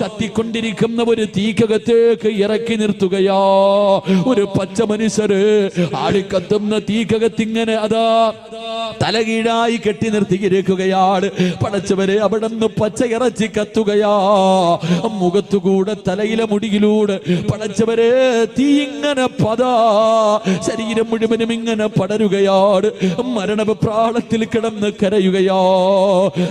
കത്തിക്കൊണ്ടിരിക്കുന്ന ഒരു തീക്കകത്തേക്ക് ഇറക്കി നിർത്തുകയോ. ഒരു പച്ച മനുഷ്യര് ആടിക്കത്തുന്ന തീക്കകത്തിങ്ങനെ അതാ തലകീഴായി കെട്ടി നിർത്തിയിരിക്കുകയാണ്. പടച്ചവരെ, അവിടെ നിന്ന് പച്ച ഇറച്ചി കത്തുകയാ. മുഖത്തുകൂടെ തലയിലെ മുടിയിലൂടെ പടച്ചവരെ തീ ഇങ്ങനെ ശരീരം മുഴുവനും ഇങ്ങനെ പടരുകയാണ്. മരണപ്രാളത്തിൽ കിടന്ന് കരയുകയോ.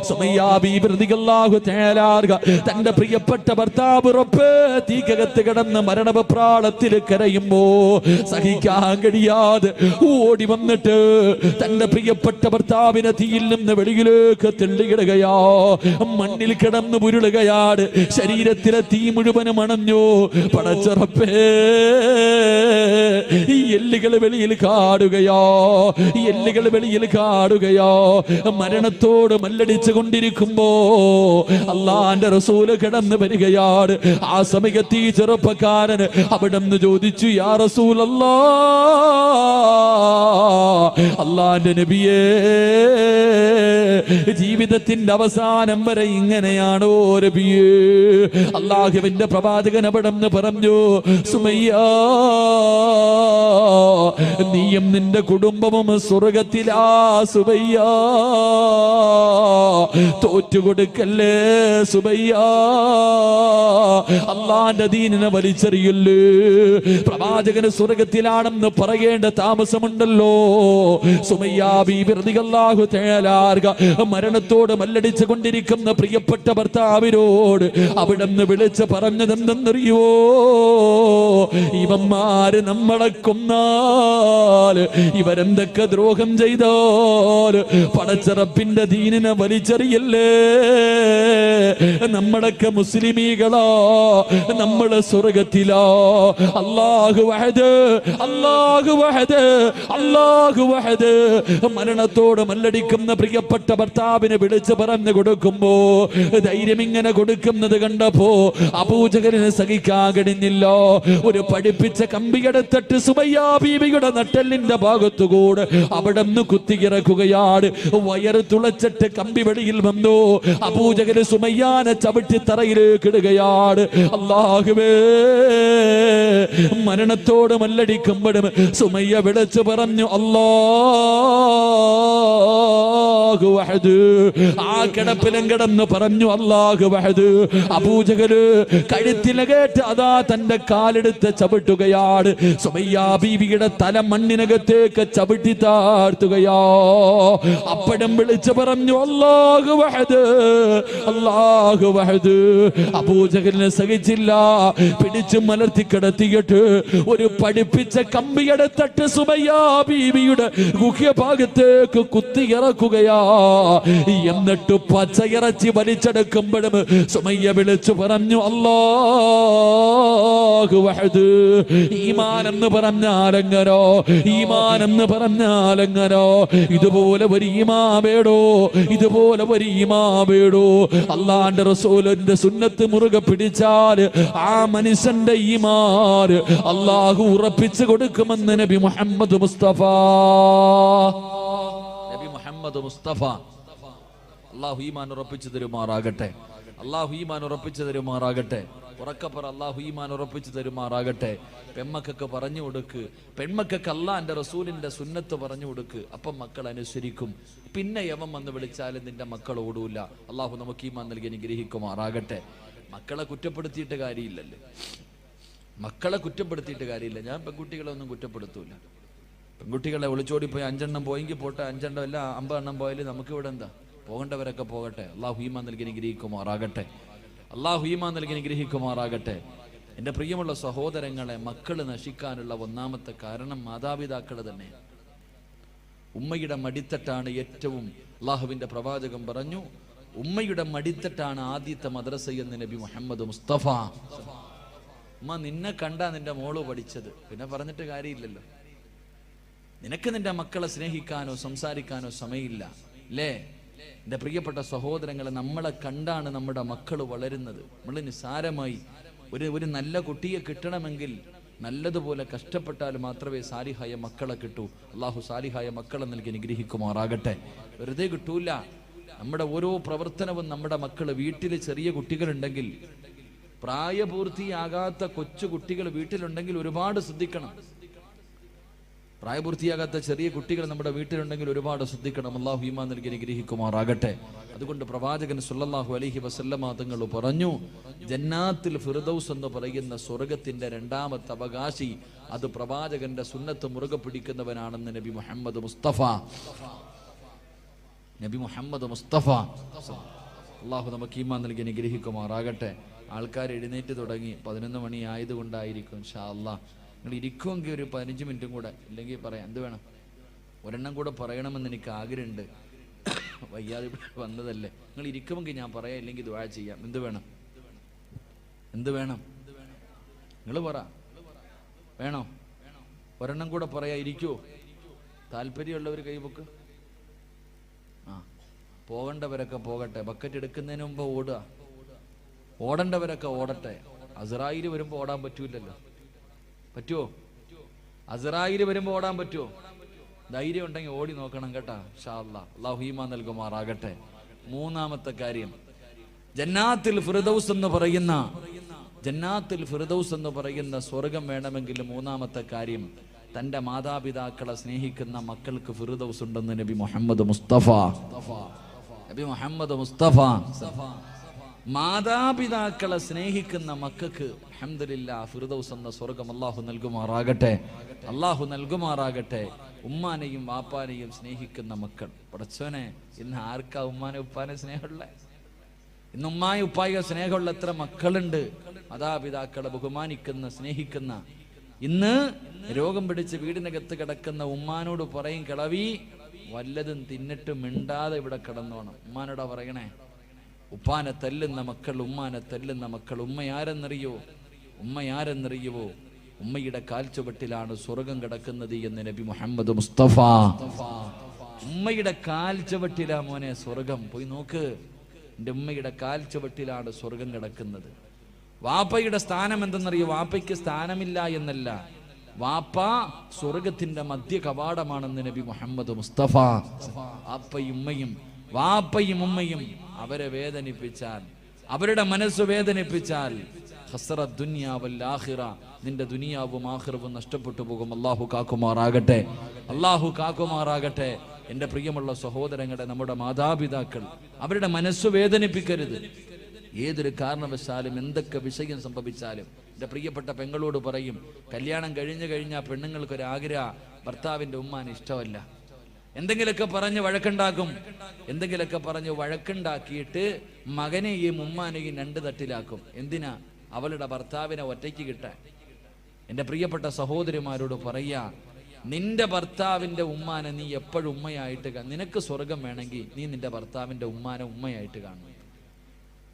സുമയ്യ ബീബി റളിയല്ലാഹു തആല അൻഹ തന്റെ പ്രിയപ്പെട്ട ഭർത്താവ് റബ്ബേ തീക്കകത്ത് കിടന്ന് മരണപ്രാളത്തിൽ കരയുമ്പോ സഹിക്കാൻ കഴിയാതെ ഓടി വന്നിട്ട് തന്റെ പ്രിയപ്പെട്ട ഭർത്താവിനെ തീയിൽ നിന്ന് വെളിയിലേക്ക് തെള്ളിയിടുകയോ. മണ്ണിൽ കിടന്ന് ഉരുളുകയാണ്. ശരീരത്തിലെ തീ മുഴുവനും അണഞ്ഞു. പടച്ച റബ്ബേ, ഈ എല്ലുകൾ വെളിയിൽ കാടുകയോ, ഈ എല്ലുകൾ വെളിയിൽ കാടുകയോ. മരണത്തോട് മല്ലടിച്ചു കൊണ്ടിരിക്കുമ്പോ അള്ളാന്റെ റസൂല് കിടന്ന് വരികയാണ്. ആ സമയത്ത് ഈ ചെറുപ്പക്കാരൻ അവിടെ നിന്ന് ചോദിച്ചു, യാ റസൂലല്ലാഹ്, അല്ലാഹുവിന്റെ നബിയേ, ജീവിതത്തിന്റെ അവസാനം വരെ ഇങ്ങനെയാണോ നബിയേ? അല്ലാഹുവിന്റെ പ്രവാചകൻ അവിടെന്ന് പറഞ്ഞു, സുമയ്യ, നീയും നിന്റെ കുടുംബവും സ്വർഗത്തിലാ സുമയ്യ, തോറ്റുകൊടുക്കല്ലേ സുമയ്യ, അല്ലാഹുവിന്റെ ദീനിനെ വലിച്ചെറിയല്ലേ. പ്രവാചകന് സ്വർഗത്തിലാണെന്ന് പറയേണ്ട താമസമുണ്ടല്ലോ. സുമയ്യ ബീബി റളിയല്ലാഹു തആല മരണത്തോട് മല്ലടിച്ചു കൊണ്ടിരിക്കുന്ന പ്രിയപ്പെട്ട ഭർത്താവിനോട് അവിടുന്ന് വിളിച്ച് പറഞ്ഞതെന്തെന്നറിയോ? ഇവന്മാര് നമ്മളെ കൊന്നാൽ, ഇവരെന്തൊക്കെ ദ്രോഹം ചെയ്താൽ പടച്ചറപ്പിന്റെ ദീനിനെ വലിച്ചെറിയല്ലേ. നമ്മളൊക്കെ മുസ്ലിമീകളോ, നമ്മള് സ്വർഗത്തിലോ. അല്ലാഹു വഹദ്, അല്ലാഹു വഹദ്, അല്ലാഹു വഹദ്. മരണത്തോട് മല്ലടിക്കുന്ന പ്രിയപ്പെട്ട ഭർത്താവിനെ വിളിച്ച് പറഞ്ഞു കൊടുക്കുമ്പോ ധൈര്യം ഇങ്ങനെ കൊടുക്കുന്നത് കണ്ടപ്പോ അബൂജഹലിന് സഹിക്കാൻ കഴിഞ്ഞില്ല. ഒരു പഠിപ്പിച്ച കമ്പിയെടുത്തിട്ട് സുമയ്യ ബീവിയുടെ നട്ടെല്ലിന്റെ ഭാഗത്തുകൂടെ അവിടെ നിന്ന് കുത്തിയിറക്കുകയാണ്. വയറ് തുളച്ചിട്ട് കമ്പി വെളിയിൽ വന്നു. അബൂജഹല് സുമയ്യാനെ ചവിട്ടി തറയിലേക്ക് ഇടുകയാണ്. അല്ലാഹുവേ, മരണത്തോട് മല്ലടിക്കുമ്പോഴും സുമയ്യ വിളിച്ചു പറഞ്ഞു, അല്ലാഹു വഹദ്. ആ കിടപ്പിലും കിടന്ന് പറഞ്ഞു, അല്ലാഹു വഹദ്. അബൂജഹല് കഴുത്തിലെ കേട്ട് അതാ തന്റെ കാലെടുത്ത് ചവിട്ടുകയാണ്. സുമയ്യ ബീവിയുടെ തല മണ്ണിനകത്തേക്ക് ചവിട്ടി താഴ്ത്തുകയോ. അപ്പഴും വിളിച്ചു പറഞ്ഞു, അല്ലാഹു വഹദ്, അല്ലാഹു വഹദ്. അബൂജഹലിനെ സഹിച്ചില്ല. പിടിച്ചു മലർത്തി കിടത്തിയിട്ട് ഒരു പഠിപ്പിച്ച കമ്പിയെടുത്തിട്ട് സുമയ്യ ബീവിയുടെ ഗുഹ്യഭാഗത്തേക്ക് കുത്തിയിറക്കുകയാ. എന്നിട്ട് പച്ചയിറച്ചി വലിച്ചെടുക്കുമ്പോഴും സുമയ്യ വിളിച്ചു പറഞ്ഞു, അല്ലാഹു വഹദ്. ഈമാൻ എന്ന് പറഞ്ഞാലെങ്ങനോ, ഈമാൻ എന്ന് പറഞ്ഞാലെങ്ങനോ. ഇതുപോലെ ഒരു ഈമാവേടോ, ഇതുപോലെ ഒരു ഈമാവേടോ. അല്ലാഹുവിന്റെ റസൂലിന്റെ സുന്നത്ത് മുറുകെ പിടിച്ചാൽ ആ മനുഷ്യന്റെ ഈമാൻ അല്ലാഹു ഉറപ്പിച്ചു കൊടുക്കുമെന്ന് നബി മുഹമ്മദ് മുസ്തഫ. നബി മുഹമ്മദ് മുസ്തഫ. അല്ലാഹു ഈമാൻ ഉറപ്പിച്ചു തരുമാറാകട്ടെ. അല്ലാഹു ഈമാൻ ഉറപ്പിച്ചു തരുമാറാകട്ടെ. ഉറക്കപ്പറ, അല്ലാഹു ഈമാൻ ഉറപ്പിച്ചു തരുമാറാകട്ടെ. പെൺമക്കൾക്ക് പറഞ്ഞു കൊടുക്ക്, പെൺമക്കൾക്ക് അല്ലാഹുവിന്റെ റസൂലിന്റെ സുന്നത്ത് പറഞ്ഞു കൊടുക്ക്. അപ്പം മക്കൾ അനുസരിക്കും. പിന്നെ യവൻ വന്ന് വിളിച്ചാലും നിന്റെ മക്കൾ ഓടൂല. അല്ലാഹു നമുക്ക് ഈമാൻ നൽകി അനുഗ്രഹിക്കുമാറാകട്ടെ. മക്കളെ കുറ്റപ്പെടുത്തിയിട്ട് കാര്യമില്ലല്ലോ, മക്കളെ കുറ്റപ്പെടുത്തിയിട്ട് കാര്യമില്ല. ഞാൻ പെൺകുട്ടികളെ ഒന്നും കുറ്റപ്പെടുത്തൂല. പെൺകുട്ടികളെ ഒളിച്ചോടിപ്പോയി 5 എണ്ണം പോയെങ്കിൽ പോട്ടെ, 5 എണ്ണം അല്ല 50 എണ്ണം പോയാലും നമുക്ക് ഇവിടെ എന്താ, പോകേണ്ടവരൊക്കെ പോകട്ടെ. അല്ലാഹു ഈമാൻ നൽകി അനുഗ്രഹിക്കുമാറാകട്ടെ. അല്ലാഹു ഈമാൻ നൽകി അനുഗ്രഹിക്കുമാറാകട്ടെ. എൻ്റെ പ്രിയമുള്ള സഹോദരങ്ങളെ, മക്കള് നശിക്കാനുള്ള ഒന്നാമത്തെ കാരണം മാതാപിതാക്കൾ തന്നെ. ഉമ്മയുടെ മടിത്തട്ടാണ് ഏറ്റവും, അല്ലാഹുവിന്റെ പ്രവാചകൻ പറഞ്ഞു, ഉമ്മയുടെ മടിത്തട്ടാണ് ആദ്യത്തെ മദ്രസ എന്ന് നബി മുഹമ്മദ് മുസ്തഫ. ഉമ്മ നിന്നെ കണ്ടാ നിന്റെ മോള് പഠിച്ചത്, പിന്നെ പറഞ്ഞിട്ട് കാര്യമില്ലല്ലോ. നിനക്ക് നിന്റെ മക്കളെ സ്നേഹിക്കാനോ സംസാരിക്കാനോ സമയമില്ല അല്ലേ? എൻ്റെ പ്രിയപ്പെട്ട സഹോദരങ്ങളെ, നമ്മളെ കണ്ടാണ് നമ്മുടെ മക്കൾ വളരുന്നത്. നമ്മൾ നിസ്സാരമായി ഒരു നല്ല കുട്ടിയെ കിട്ടണമെങ്കിൽ നല്ലതുപോലെ കഷ്ടപ്പെട്ടാൽ മാത്രമേ സാലിഹായ മക്കളെ കിട്ടൂ. അല്ലാഹു സാലിഹായ മക്കളെ നൽകി അനുഗ്രഹിക്കുമാറാകട്ടെ. വെറുതെ കിട്ടൂല. നമ്മുടെ ഓരോ പ്രവർത്തനവും നമ്മുടെ മക്കൾ, വീട്ടിൽ ചെറിയ കുട്ടികളുണ്ടെങ്കിൽ, പ്രായപൂർത്തിയാകാത്ത കൊച്ചു കുട്ടികൾ വീട്ടിലുണ്ടെങ്കിൽ ഒരുപാട് ശ്രദ്ധിക്കണം. പ്രായപൂർത്തിയാകാത്ത ചെറിയ കുട്ടികൾ നമ്മുടെ വീട്ടിലുണ്ടെങ്കിൽ ഒരുപാട് ശ്രദ്ധിക്കണം. അല്ലാഹു ഈമാൻ നൽകി അനുഗ്രഹിക്കുമാറാകട്ടെ. അതുകൊണ്ട് പ്രവാചകൻ സല്ലല്ലാഹു അലൈഹി വസല്ലമ തങ്ങൾ പറഞ്ഞു, ജന്നാത്തുൽ ഫിർദൗസ് എന്ന് പറയുന്ന സ്വർഗത്തിന്റെ 2ാമത്തെ അവകാശി അത് പ്രവാചകന്റെ സുന്നത്ത് മുറുകെ പിടിക്കുന്നവനാണെന്ന് നബി മുഹമ്മദ് മുസ്തഫ. നബി മുഹമ്മദ് മുസ്തഫ. അല്ലാഹു നമുക്ക് ഈമാൻ നൽകി അനുഗ്രഹിക്കുമാറാകട്ടെ. ആൾക്കാർ എഴുന്നേറ്റ് തുടങ്ങി. 11 മണി ആയതുകൊണ്ടായിരിക്കും. ഇൻഷാ അല്ലാഹ് നിങ്ങൾ ഇരിക്കുമെങ്കിൽ ഒരു 15 മിനിറ്റും കൂടെ, ഇല്ലെങ്കിൽ പറയാം. എന്ത് വേണം? ഒരെണ്ണം കൂടെ പറയണമെന്ന് എനിക്ക് ആഗ്രഹമുണ്ട്. വയ്യാതെ വന്നതല്ലേ. നിങ്ങൾ ഇരിക്കുമെങ്കിൽ ഞാൻ പറയാം, ഇല്ലെങ്കിൽ ദുആ ചെയ്യാം. എന്ത് വേണം? എന്ത് വേണം? നിങ്ങൾ പറ. വേണോ? ഒരെണ്ണം കൂടെ പറയാ. ഇരിക്കുവോ? താല്പര്യമുള്ളവർ കൈപൊക്ക്. ആ, പോകേണ്ടവരൊക്കെ പോകട്ടെ. ബക്കറ്റ് എടുക്കുന്നതിന് മുമ്പ് ഓടുക. ഓടേണ്ടവരൊക്കെ ഓടട്ടെ. അസ്രായിൽ വരുമ്പോൾ ഓടാൻ പറ്റൂലല്ലോ. പറ്റുമോ? അസ്രായിൽ വരുമ്പോൾ ഓടാൻ പറ്റുമോ? ധൈര്യം ഉണ്ടെങ്കിൽ ഓടി നോക്കണം കേട്ടാ. ഇൻഷാ അല്ലാഹ് അല്ലാഹു ഈമാൻ നൽകുമാറാകട്ടെ. മൂന്നാമത്തെ കാര്യം, ജന്നാത്തുൽ ഫിർദൗസ് എന്ന് പറയുന്ന സ്വർഗം വേണമെങ്കിൽ മൂന്നാമത്തെ കാര്യം, തന്റെ മാതാപിതാക്കളെ സ്നേഹിക്കുന്ന മക്കൾക്ക് ഫിർദൗസ് ഉണ്ടെന്ന് നബി മുഹമ്മദ് മുസ്തഫ. മാതാപിതാക്കളെ സ്നേഹിക്കുന്ന മക്കൾക്ക് അൽഹംദുലില്ലാഹ് ഫിർദൗസ് എന്ന സ്വർഗം അല്ലാഹു നൽകുമാറാകട്ടെ. ഉമ്മാനെയും വാപ്പാനെയും സ്നേഹിക്കുന്ന മക്കൾ, പടച്ചോനെ ഇന്ന് ആർക്കാ ഉമ്മാനെ ഉപ്പാനെ സ്നേഹമുള്ള? ഇന്ന് ഉമ്മായും ഉപ്പായോ സ്നേഹമുള്ള എത്ര മക്കളുണ്ട്? മാതാപിതാക്കളെ ബഹുമാനിക്കുന്ന സ്നേഹിക്കുന്ന. ഇന്ന് രോഗം പിടിച്ച് വീടിനകത്ത് കിടക്കുന്ന ഉമ്മാനോട് പറയും, കിളവി വല്ലതും തിന്നിട്ട് മിണ്ടാതെ ഇവിടെ കിടന്നോണം. ഉമ്മാനോടാ പറയണേ. ഉപ്പാനെ തല്ലുന്ന മക്കൾ, ഉമ്മാനെ തല്ലുന്ന മക്കൾ. ഉമ്മയാരെന്നറിയുവോ? ഉമ്മയുടെ കാൽച്ചുവട്ടിലാണ് സ്വർഗം കിടക്കുന്നത് എന്ന് നബി മുഹമ്മദ് മുസ്തഫ. ഉമ്മയുടെ കാൽച്ചുവട്ടിലാ മോനെ സ്വർഗം. പോയി നോക്ക്, എൻ്റെ ഉമ്മയുടെ കാൽച്ചുവട്ടിലാണ് സ്വർഗം കിടക്കുന്നത്. വാപ്പയുടെ സ്ഥാനം എന്തെന്നറിയോ? വാപ്പയ്ക്ക് സ്ഥാനമില്ല എന്നല്ല, വാപ്പ സ്വർഗത്തിന്റെ മധ്യ കവാടമാണെന്ന് നബി മുഹമ്മദ് മുസ്തഫ. വാപ്പയും ഉമ്മയും അവരെ വേദനിപ്പിച്ചാൽ, അവരുടെ മനസ്സ് വേദനിപ്പിച്ചാൽ, ഖസ്റത് ദുനിയ വൽ ആഖിറ, നിന്റെ ദുനിയാവും ആഖിറവും നഷ്ടപ്പെട്ടു പോകും. അല്ലാഹു കാക്കുമാറാകട്ടെ. എൻ്റെ പ്രിയമുള്ള സഹോദരങ്ങളെ, നമ്മുടെ മാതാപിതാക്കൾ, അവരുടെ മനസ്സ് വേദനിപ്പിക്കരുത്. ഏതൊരു കാരണവശാലും എന്തൊക്കെ വിഷയം സംഭവിച്ചാലും എൻ്റെ പ്രിയപ്പെട്ട പെങ്ങളോട് പറയും, കല്യാണം കഴിഞ്ഞാൽ പെണ്ണുങ്ങൾക്കൊരാഗ്രഹം, ഭർത്താവിൻ്റെ ഉമ്മാന് ഇഷ്ടമല്ല. എന്തെങ്കിലുമൊക്കെ പറഞ്ഞ് വഴക്കുണ്ടാക്കിയിട്ട് മകനെയും ഉമ്മാനെയും രണ്ട് തട്ടിലാക്കും. എന്തിനാ? അവളുടെ ഭർത്താവിനെ ഒറ്റയ്ക്ക് കിട്ടാൻ. എൻ്റെ പ്രിയപ്പെട്ട സഹോദരിമാരോട് പറയാ, നിന്റെ ഭർത്താവിൻ്റെ ഉമ്മാനെ നീ എപ്പോഴും ഉമ്മയായിട്ട് നിനക്ക് സ്വർഗം വേണമെങ്കിൽ നീ നിന്റെ ഭർത്താവിൻ്റെ ഉമ്മാനെ ഉമ്മയായിട്ട് കാണും.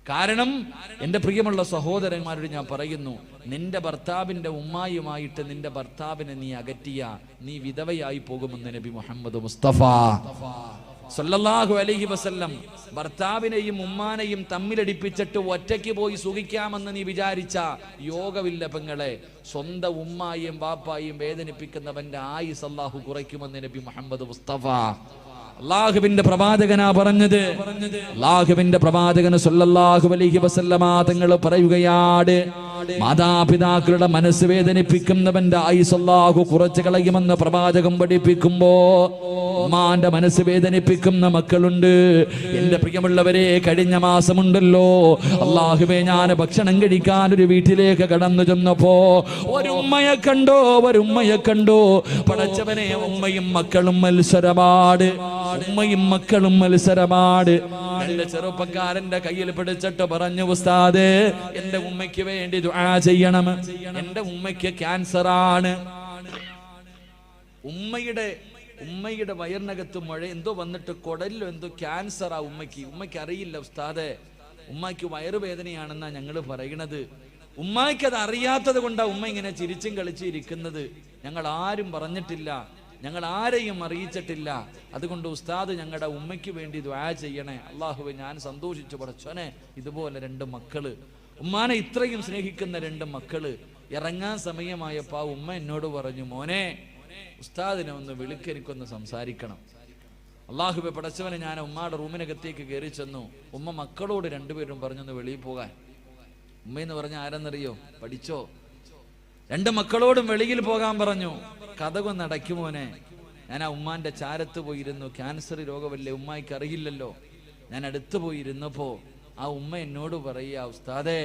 കാരണം എൻ്റെ പ്രിയമുള്ള സഹോദരന്മാരോട് ഞാൻ പറയുന്നു, നിന്റെ ഭർത്താവിൻ്റെ ഉമ്മായുമായിട്ട് നിന്റെ ഭർത്താവിനെ നീ അകറ്റിയ നീ വിധവയായി പോകുമെന്ന് നബി മുഹമ്മദ് മുസ്തഫ സല്ലല്ലാഹു അലൈഹി വസല്ലം. ഭർത്താവിനെയും ഉമ്മാനെയും തമ്മിലടിപ്പിച്ചിട്ട് ഒറ്റയ്ക്ക് പോയി സുഖിക്കാമെന്ന് നീ വിചാരിച്ച യോഗമില്ല പെങ്ങളെ. സ്വന്തം ഉമ്മായും ബാപ്പായും വേദനിപ്പിക്കുന്നവന്റെ ആയുസ് അല്ലാഹു കുറയ്ക്കുമെന്ന് നബി മുഹമ്മദ് മുസ്തഫ. അല്ലാഹുവിന്റെ പ്രവാചകനാ പറഞ്ഞത്. അല്ലാഹുവിന്റെ പ്രവാചകൻ സല്ലല്ലാഹു അലൈഹി വസല്ലമ തങ്ങൾ പറയുകയാണ്, മാതാപിതാക്കളുടെ മനസ്സ് വേദനിപ്പിക്കുന്നവന്റെ ആയുസ് അല്ലാഹു കുറച്ച് കളയുമെന്ന് പ്രവാചകൻ പഠിപ്പിക്കുമ്പോ, ഉമ്മാന്റെ മനസ്സ് വേദനിപ്പിക്കുന്ന മക്കളുണ്ട്. എന്റെ പ്രിയമുള്ളവരെ, കഴിഞ്ഞ മാസമുണ്ടല്ലോ, അല്ലാഹുവേ, ഞാൻ ഭക്ഷണം കഴിക്കാൻ ഒരു വീട്ടിലേക്ക് കടന്നു ചെന്നപ്പോ ഒരുമ്മയെ കണ്ടോ. പടച്ചവനെ, ഉമ്മയും മക്കളും മത്സരമാണ്. എന്റെ ചെറുപ്പക്കാരന്റെ കയ്യിൽ പിടിച്ചിട്ട് പറഞ്ഞു, ഉസ്താദ് എന്റെ ഉമ്മയ്ക്ക് വേണ്ടി ദുആ ചെയ്യണം, എന്റെ ഉമ്മയ്ക്ക് ക്യാൻസർ ആണ്. ഉമ്മയുടെ വയറിനകത്ത് മുഴ എന്തോ വന്നിട്ട് കുടലിലോ എന്തോ ക്യാൻസറാ ഉമ്മയ്ക്ക് അറിയില്ല ഉസ്താദെ. ഉമ്മയ്ക്ക് വയറുവേദനയാണെന്നാ ഞങ്ങൾ പറയണത്. ഉമ്മയ്ക്ക് അത് അറിയാത്തത് കൊണ്ടാ ഉമ്മ ഇങ്ങനെ ചിരിച്ചും കളിച്ചും ഇരിക്കുന്നത്. ഞങ്ങൾ ആരും പറഞ്ഞിട്ടില്ല, ഞങ്ങൾ ആരെയും അറിയിച്ചിട്ടില്ല. അതുകൊണ്ട് ഉസ്താദ് ഞങ്ങളുടെ ഉമ്മയ്ക്ക് വേണ്ടി ദുആ ചെയ്യണേ. അല്ലാഹുവേ, ഞാൻ സന്തോഷിച്ചു പടച്ചോനെ, ഇതുപോലെ രണ്ട് മക്കള്, ഉമ്മാനെ ഇത്രയും സ്നേഹിക്കുന്ന രണ്ട് മക്കള്. ഇറങ്ങാൻ സമയമായപ്പോ ഉമ്മ എന്നോട് പറഞ്ഞു, മോനെ ഉസ്താദിനെ ഒന്ന് എനിക്കൊന്ന് സംസാരിക്കണം. അല്ലാഹുവേ പടച്ചവനെ, ഞാൻ ഉമ്മയുടെ റൂമിനകത്തേക്ക് കയറി ചെന്നു. ഉമ്മ മക്കളോട് രണ്ടുപേരും പറഞ്ഞൊന്ന് വെളിയിൽ പോകാൻ. ഉമ്മയെന്ന് പറഞ്ഞ ആരെന്നറിയോ? പഠിച്ചോ. രണ്ട് മക്കളോടും വെളിയിൽ പോകാൻ പറഞ്ഞു. കഥകൊന്ന് അടയ്ക്കുമോനെ. ഞാൻ ആ ഉമ്മാന്റെ ചാരത്ത് പോയിരുന്നു. ക്യാൻസർ രോഗമല്ലേ, ഉമ്മായിക്ക് അറിയില്ലല്ലോ. ഞാൻ അടുത്ത് പോയിരുന്നപ്പോ ആ ഉമ്മ എന്നോട് പറയുക, ഉസ്താദേ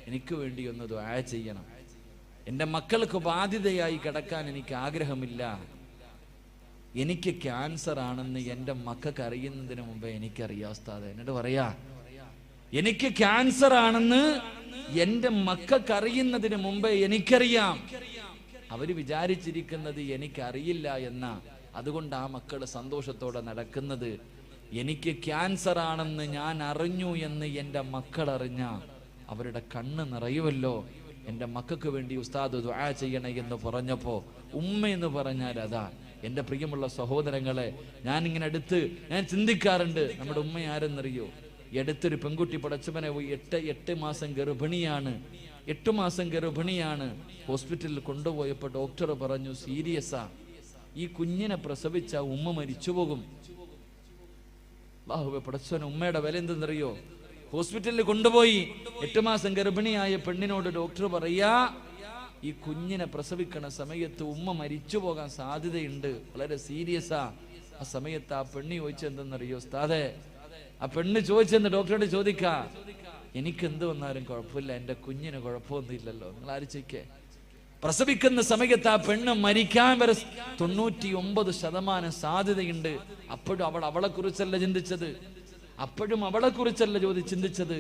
എനിക്ക് വേണ്ടി ഒന്ന് ദുആ ചെയ്യണം. എൻ്റെ മക്കൾക്ക് ബാധ്യതയായി കിടക്കാൻ എനിക്ക് ആഗ്രഹമില്ല. എനിക്ക് ക്യാൻസർ ആണെന്ന് എൻ്റെ മക്കൾക്ക് അറിയുന്നതിന് മുമ്പേ എനിക്കറിയാം ഉസ്താദേ. എന്നിട്ട് പറയാ, എനിക്ക് ക്യാൻസർ ആണെന്ന് എൻ്റെ മക്കൾക്ക് അറിയുന്നതിന് മുമ്പേ എനിക്കറിയാം. അവര് വിചാരിച്ചിരിക്കുന്നത് എനിക്കറിയില്ല എന്നാ. അതുകൊണ്ട് ആ മക്കള് സന്തോഷത്തോടെ നടക്കുന്നത്. എനിക്ക് ക്യാൻസർ ആണെന്ന് ഞാൻ അറിഞ്ഞു എന്ന് എൻ്റെ മക്കൾ അറിഞ്ഞ അവരുടെ കണ്ണ് നിറയുമല്ലോ. എൻ്റെ മക്കൾക്ക് വേണ്ടി ഉസ്താദ് ദുആ ചെയ്യണേ എന്ന് പറഞ്ഞപ്പോ, ഉമ്മ എന്ന് പറഞ്ഞാൽ അതാ. എൻ്റെ പ്രിയമുള്ള സഹോദരങ്ങളെ, ഞാൻ ചിന്തിക്കാറുണ്ട്, നമ്മുടെ ഉമ്മ ആരെന്നറിയോ? അടുത്തൊരു പെൺകുട്ടി പടച്ചവനെ 8 മാസം ഗർഭിണിയാണ്. 8 മാസം ഗർഭിണിയാണ്. ഹോസ്പിറ്റലിൽ കൊണ്ടുപോയപ്പോൾ ഡോക്ടർ പറഞ്ഞു, സീരിയസാ. ഈ കുഞ്ഞിനെ പ്രസവിച്ച ഉമ്മ മരിച്ചു പോകും. അല്ലാഹുവേ പടച്ചോനെ, ഉമ്മയുടെ വില എന്തെന്നറിയോ? ഹോസ്പിറ്റലിൽ കൊണ്ടുപോയി 8 മാസം ഗർഭിണിയായ പെണ്ണിനോട് ഡോക്ടർ പറയാ, ഈ കുഞ്ഞിനെ പ്രസവിക്കണ സമയത്ത് ഉമ്മ മരിച്ചു പോകാൻ സാധ്യതയുണ്ട്, വളരെ സീരിയസാ. ആ സമയത്ത് ആ പെണ്ണ് ചോദിച്ചെന്തെന്നറിയോ ഉസ്താദേ? ആ പെണ്ണ് ചോദിച്ചെന്ന് ഡോക്ടറോട് ചോദിക്കാ, എനിക്ക് എന്ത് വന്നാലും കുഴപ്പമില്ല, എൻ്റെ കുഞ്ഞിന് കുഴപ്പമൊന്നുമില്ലല്ലോ. നിങ്ങൾ ആലോചിക്കേ, പ്രസവിക്കുന്ന സമയത്ത് ആ പെണ്ണ് മരിക്കാൻ വരെ 99% സാധ്യതയുണ്ട്. അപ്പോഴും അവളെ കുറിച്ചല്ല ചിന്തിച്ചത്, ചിന്തിച്ചത്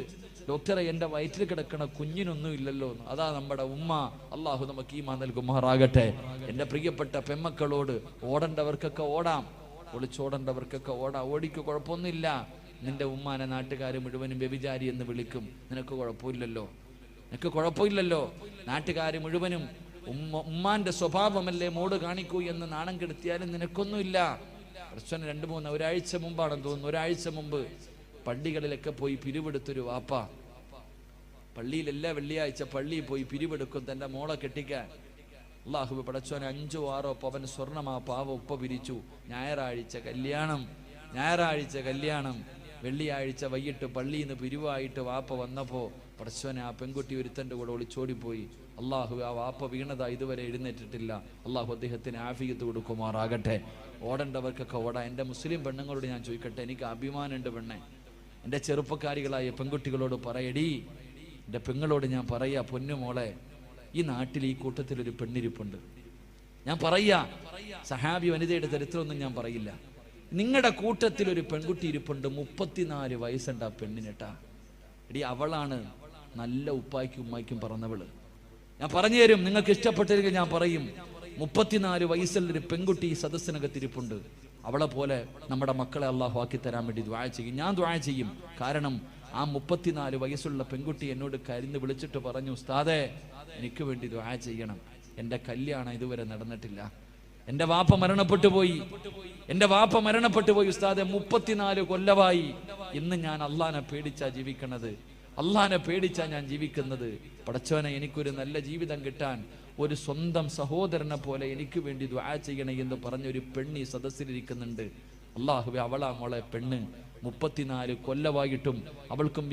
ഡോക്ടറെ, എൻ്റെ വയറ്റിൽ കിടക്കണ കുഞ്ഞിനൊന്നും ഇല്ലല്ലോ. അതാ നമ്മുടെ ഉമ്മ. അള്ളാഹു നമുക്ക് ഈമാൻ നൽകുമാറാകട്ടെ. എൻ്റെ പ്രിയപ്പെട്ട പെമ്മക്കളോട്, ഓടേണ്ടവർക്കൊക്കെ ഓടാം, ഒളിച്ചോടേണ്ടവർക്കൊക്കെ ഓടാം. ഓടിക്ക് കുഴപ്പമൊന്നുമില്ല. നിന്റെ ഉമ്മാനെ നാട്ടുകാർ മുഴുവനും വ്യഭിചാരി എന്ന് വിളിക്കും, നിനക്ക് കുഴപ്പമില്ലല്ലോ. നാട്ടുകാർ മുഴുവനും ഉമ്മാന്റെ സ്വഭാവമല്ലേ മോട് കാണിക്കൂ എന്ന് നാണം കെടുത്തിയാലും നിനക്കൊന്നുമില്ല. പ്രശ്നം 2-3 ഒരാഴ്ച മുമ്പാണെന്ന് തോന്നുന്നു, ഒരാഴ്ച മുമ്പ് പള്ളികളിലൊക്കെ പോയി പിരിവെടുത്തൊരു വാപ്പ. പള്ളിയിൽ എല്ലാ വെള്ളിയാഴ്ച പള്ളിയിൽ പോയി പിരിവെടുക്കും തൻ്റെ മോളെ കെട്ടിക്കാൻ. അല്ലാഹു പടച്ചോനെ 5-6 പവൻ സ്വർണം ആ പാവ ഉപ്പ പിരിച്ചു. ഞായറാഴ്ച കല്യാണം, വെള്ളിയാഴ്ച വൈകിട്ട് പള്ളിയിൽ നിന്ന് പിരിവായിട്ട് വാപ്പ വന്നപ്പോൾ പടച്ചോനെ, ആ പെൺകുട്ടി ഒരുത്തൻ്റെ കൂടെ ഒളിച്ചോടിപ്പോയി. അള്ളാഹു ആ വാപ്പ വീണതാ ഇതുവരെ എഴുന്നേറ്റിട്ടില്ല. അള്ളാഹു അദ്ദേഹത്തിന് ആഫിയത്ത് കൊടുക്കുമാറാകട്ടെ. ഓടേണ്ടവർക്കൊക്കെ ഓടാ. എൻ്റെ മുസ്ലിം പെണ്ണുങ്ങളോട് ഞാൻ ചോദിക്കട്ടെ, എനിക്ക് അഭിമാനമുണ്ട് പെണ്ണെ. എൻ്റെ ചെറുപ്പക്കാരികളായ പെൺകുട്ടികളോട് പറയടി, എൻ്റെ പെങ്ങളോട് ഞാൻ പറയാ, പൊന്നുമോളെ, ഈ നാട്ടിൽ ഈ കൂട്ടത്തിലൊരു പെണ്ണിരിപ്പുണ്ട്. ഞാൻ പറയാ, സഹാബി വനിതയുടെ ചരിത്രമൊന്നും ഞാൻ പറയില്ല. നിങ്ങളുടെ കൂട്ടത്തിൽ ഒരു പെൺകുട്ടി ഇരിപ്പുണ്ട്, 34 വയസ്സുണ്ട് ആ പെണ്ണിനെട്ടാ. എടി, അവളാണ് നല്ല ഉപ്പായ്ക്കും ഉമ്മായ്ക്കും പറഞ്ഞവള്. ഞാൻ പറഞ്ഞു തരും, നിങ്ങൾക്ക് ഇഷ്ടപ്പെട്ടിരിക്കും ഞാൻ പറയും. 34 വയസ്സുള്ളൊരു പെൺകുട്ടി ഈ സദസ്സിനകത്തിരിപ്പുണ്ട്. അവളെ പോലെ നമ്മുടെ മക്കളെ അള്ളാഹു ആക്കി തരാൻ വേണ്ടി ദുആ ചെയ്യും. ഞാൻ ദുആ ചെയ്യും. കാരണം ആ 34 വയസ്സുള്ള പെൺകുട്ടി എന്നോട് കരുന്ന് വിളിച്ചിട്ട് പറഞ്ഞു, ഉസ്താദേ, എനിക്ക് വേണ്ടി ദുആ ചെയ്യണം, എൻ്റെ കല്യാണം ഇതുവരെ നടന്നിട്ടില്ല, എൻ്റെ വാപ്പ മരണപ്പെട്ടു പോയി ഉസ്താദെ, 34 കൊല്ലമായി. ഇന്ന് ഞാൻ അള്ളാനെ പേടിച്ചാ ഞാൻ ജീവിക്കുന്നത്. പടച്ചോനെ, എനിക്കൊരു നല്ല ജീവിതം കിട്ടാൻ ഒരു സ്വന്തം സഹോദരനെ പോലെ എനിക്ക് വേണ്ടി ദുആ ചെയ്യണേ എന്ന് പറഞ്ഞൊരു പെണ്ണി സദസ്സിലിരിക്കുന്നുണ്ട്. അല്ലാഹുവേ, അവളാ മോളെ പെണ്ണ്. 34 കൊല്ലമായിട്ടും അവൾക്കും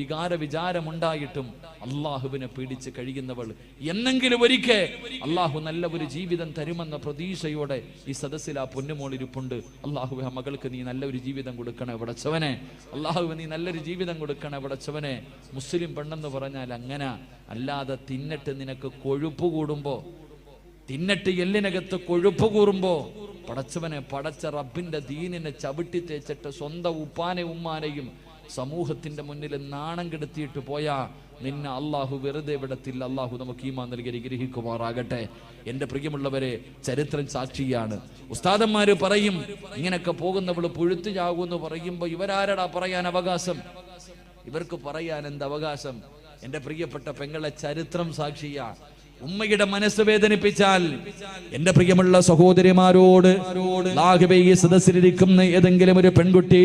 വിചാരമുണ്ടായിട്ടും അള്ളാഹുവിനെ പേടിച്ച് കഴിയുന്നവൾ. എന്നെങ്കിലും ഒരിക്കൽ അള്ളാഹു നല്ല ഒരു ജീവിതം തരുമെന്ന പ്രതീക്ഷയോടെ ഈ സദസ്സിൽ ആ പൊന്നുമോളിരിപ്പുണ്ട്. അള്ളാഹുവേ, ആ മകൾക്ക് നീ നല്ലൊരു ജീവിതം കൊടുക്കണേ പടച്ചവനെ. അള്ളാഹുവേ, നീ നല്ലൊരു ജീവിതം കൊടുക്കണേ പടച്ചവനെ. മുസ്ലിം പെണ്ണെന്ന് പറഞ്ഞാൽ അങ്ങനെ, അല്ലാതെ തിന്നിട്ട് നിനക്ക് കൊഴുപ്പ് കൂടുമ്പോ, തിന്നിട്ട് എല്ലിനകത്ത് കൊഴുപ്പ് കൂറുമ്പോ പടച്ചവനെ, പടച്ച റബ്ബിന്റെ ദീനിനെ ചവിട്ടി തേച്ചിട്ട് സ്വന്തം ഉപ്പാനെ ഉമ്മാനെയും സമൂഹത്തിന്റെ മുന്നിൽ നാണം കെടുത്തിയിട്ട് പോയാ നിന്നെ അള്ളാഹു വെറുതെ വിടത്തില്ല. അള്ളാഹു നമുക്ക് ഈമാൻ നൽകി അനുഗ്രഹിക്കുമാറാകട്ടെ. എന്റെ പ്രിയമുള്ളവരെ, ചരിത്രം സാക്ഷിയാണ്. ഉസ്താദന്മാര് പറയും, ഇങ്ങനൊക്കെ പോകുന്നവള് പുഴുത്തു ചാകുമെന്ന് പറയുമ്പോ ഇവരാരടാ പറയാൻ അവകാശം? ഇവർക്ക് പറയാൻ എന്ത് അവകാശം? എന്റെ പ്രിയപ്പെട്ട പെങ്ങളെ, ചരിത്രം സാക്ഷിയാ. ഉമ്മയുടെ മനസ്സ് വേദനിപ്പിച്ചാൽ എന്റെ പ്രിയമുള്ള സഹോദരിമാരോട്, ലാഹുവേ, ഈ സദസ്സിലിരിക്കുന്ന ഏതെങ്കിലും ഒരു പെൺകുട്ടി,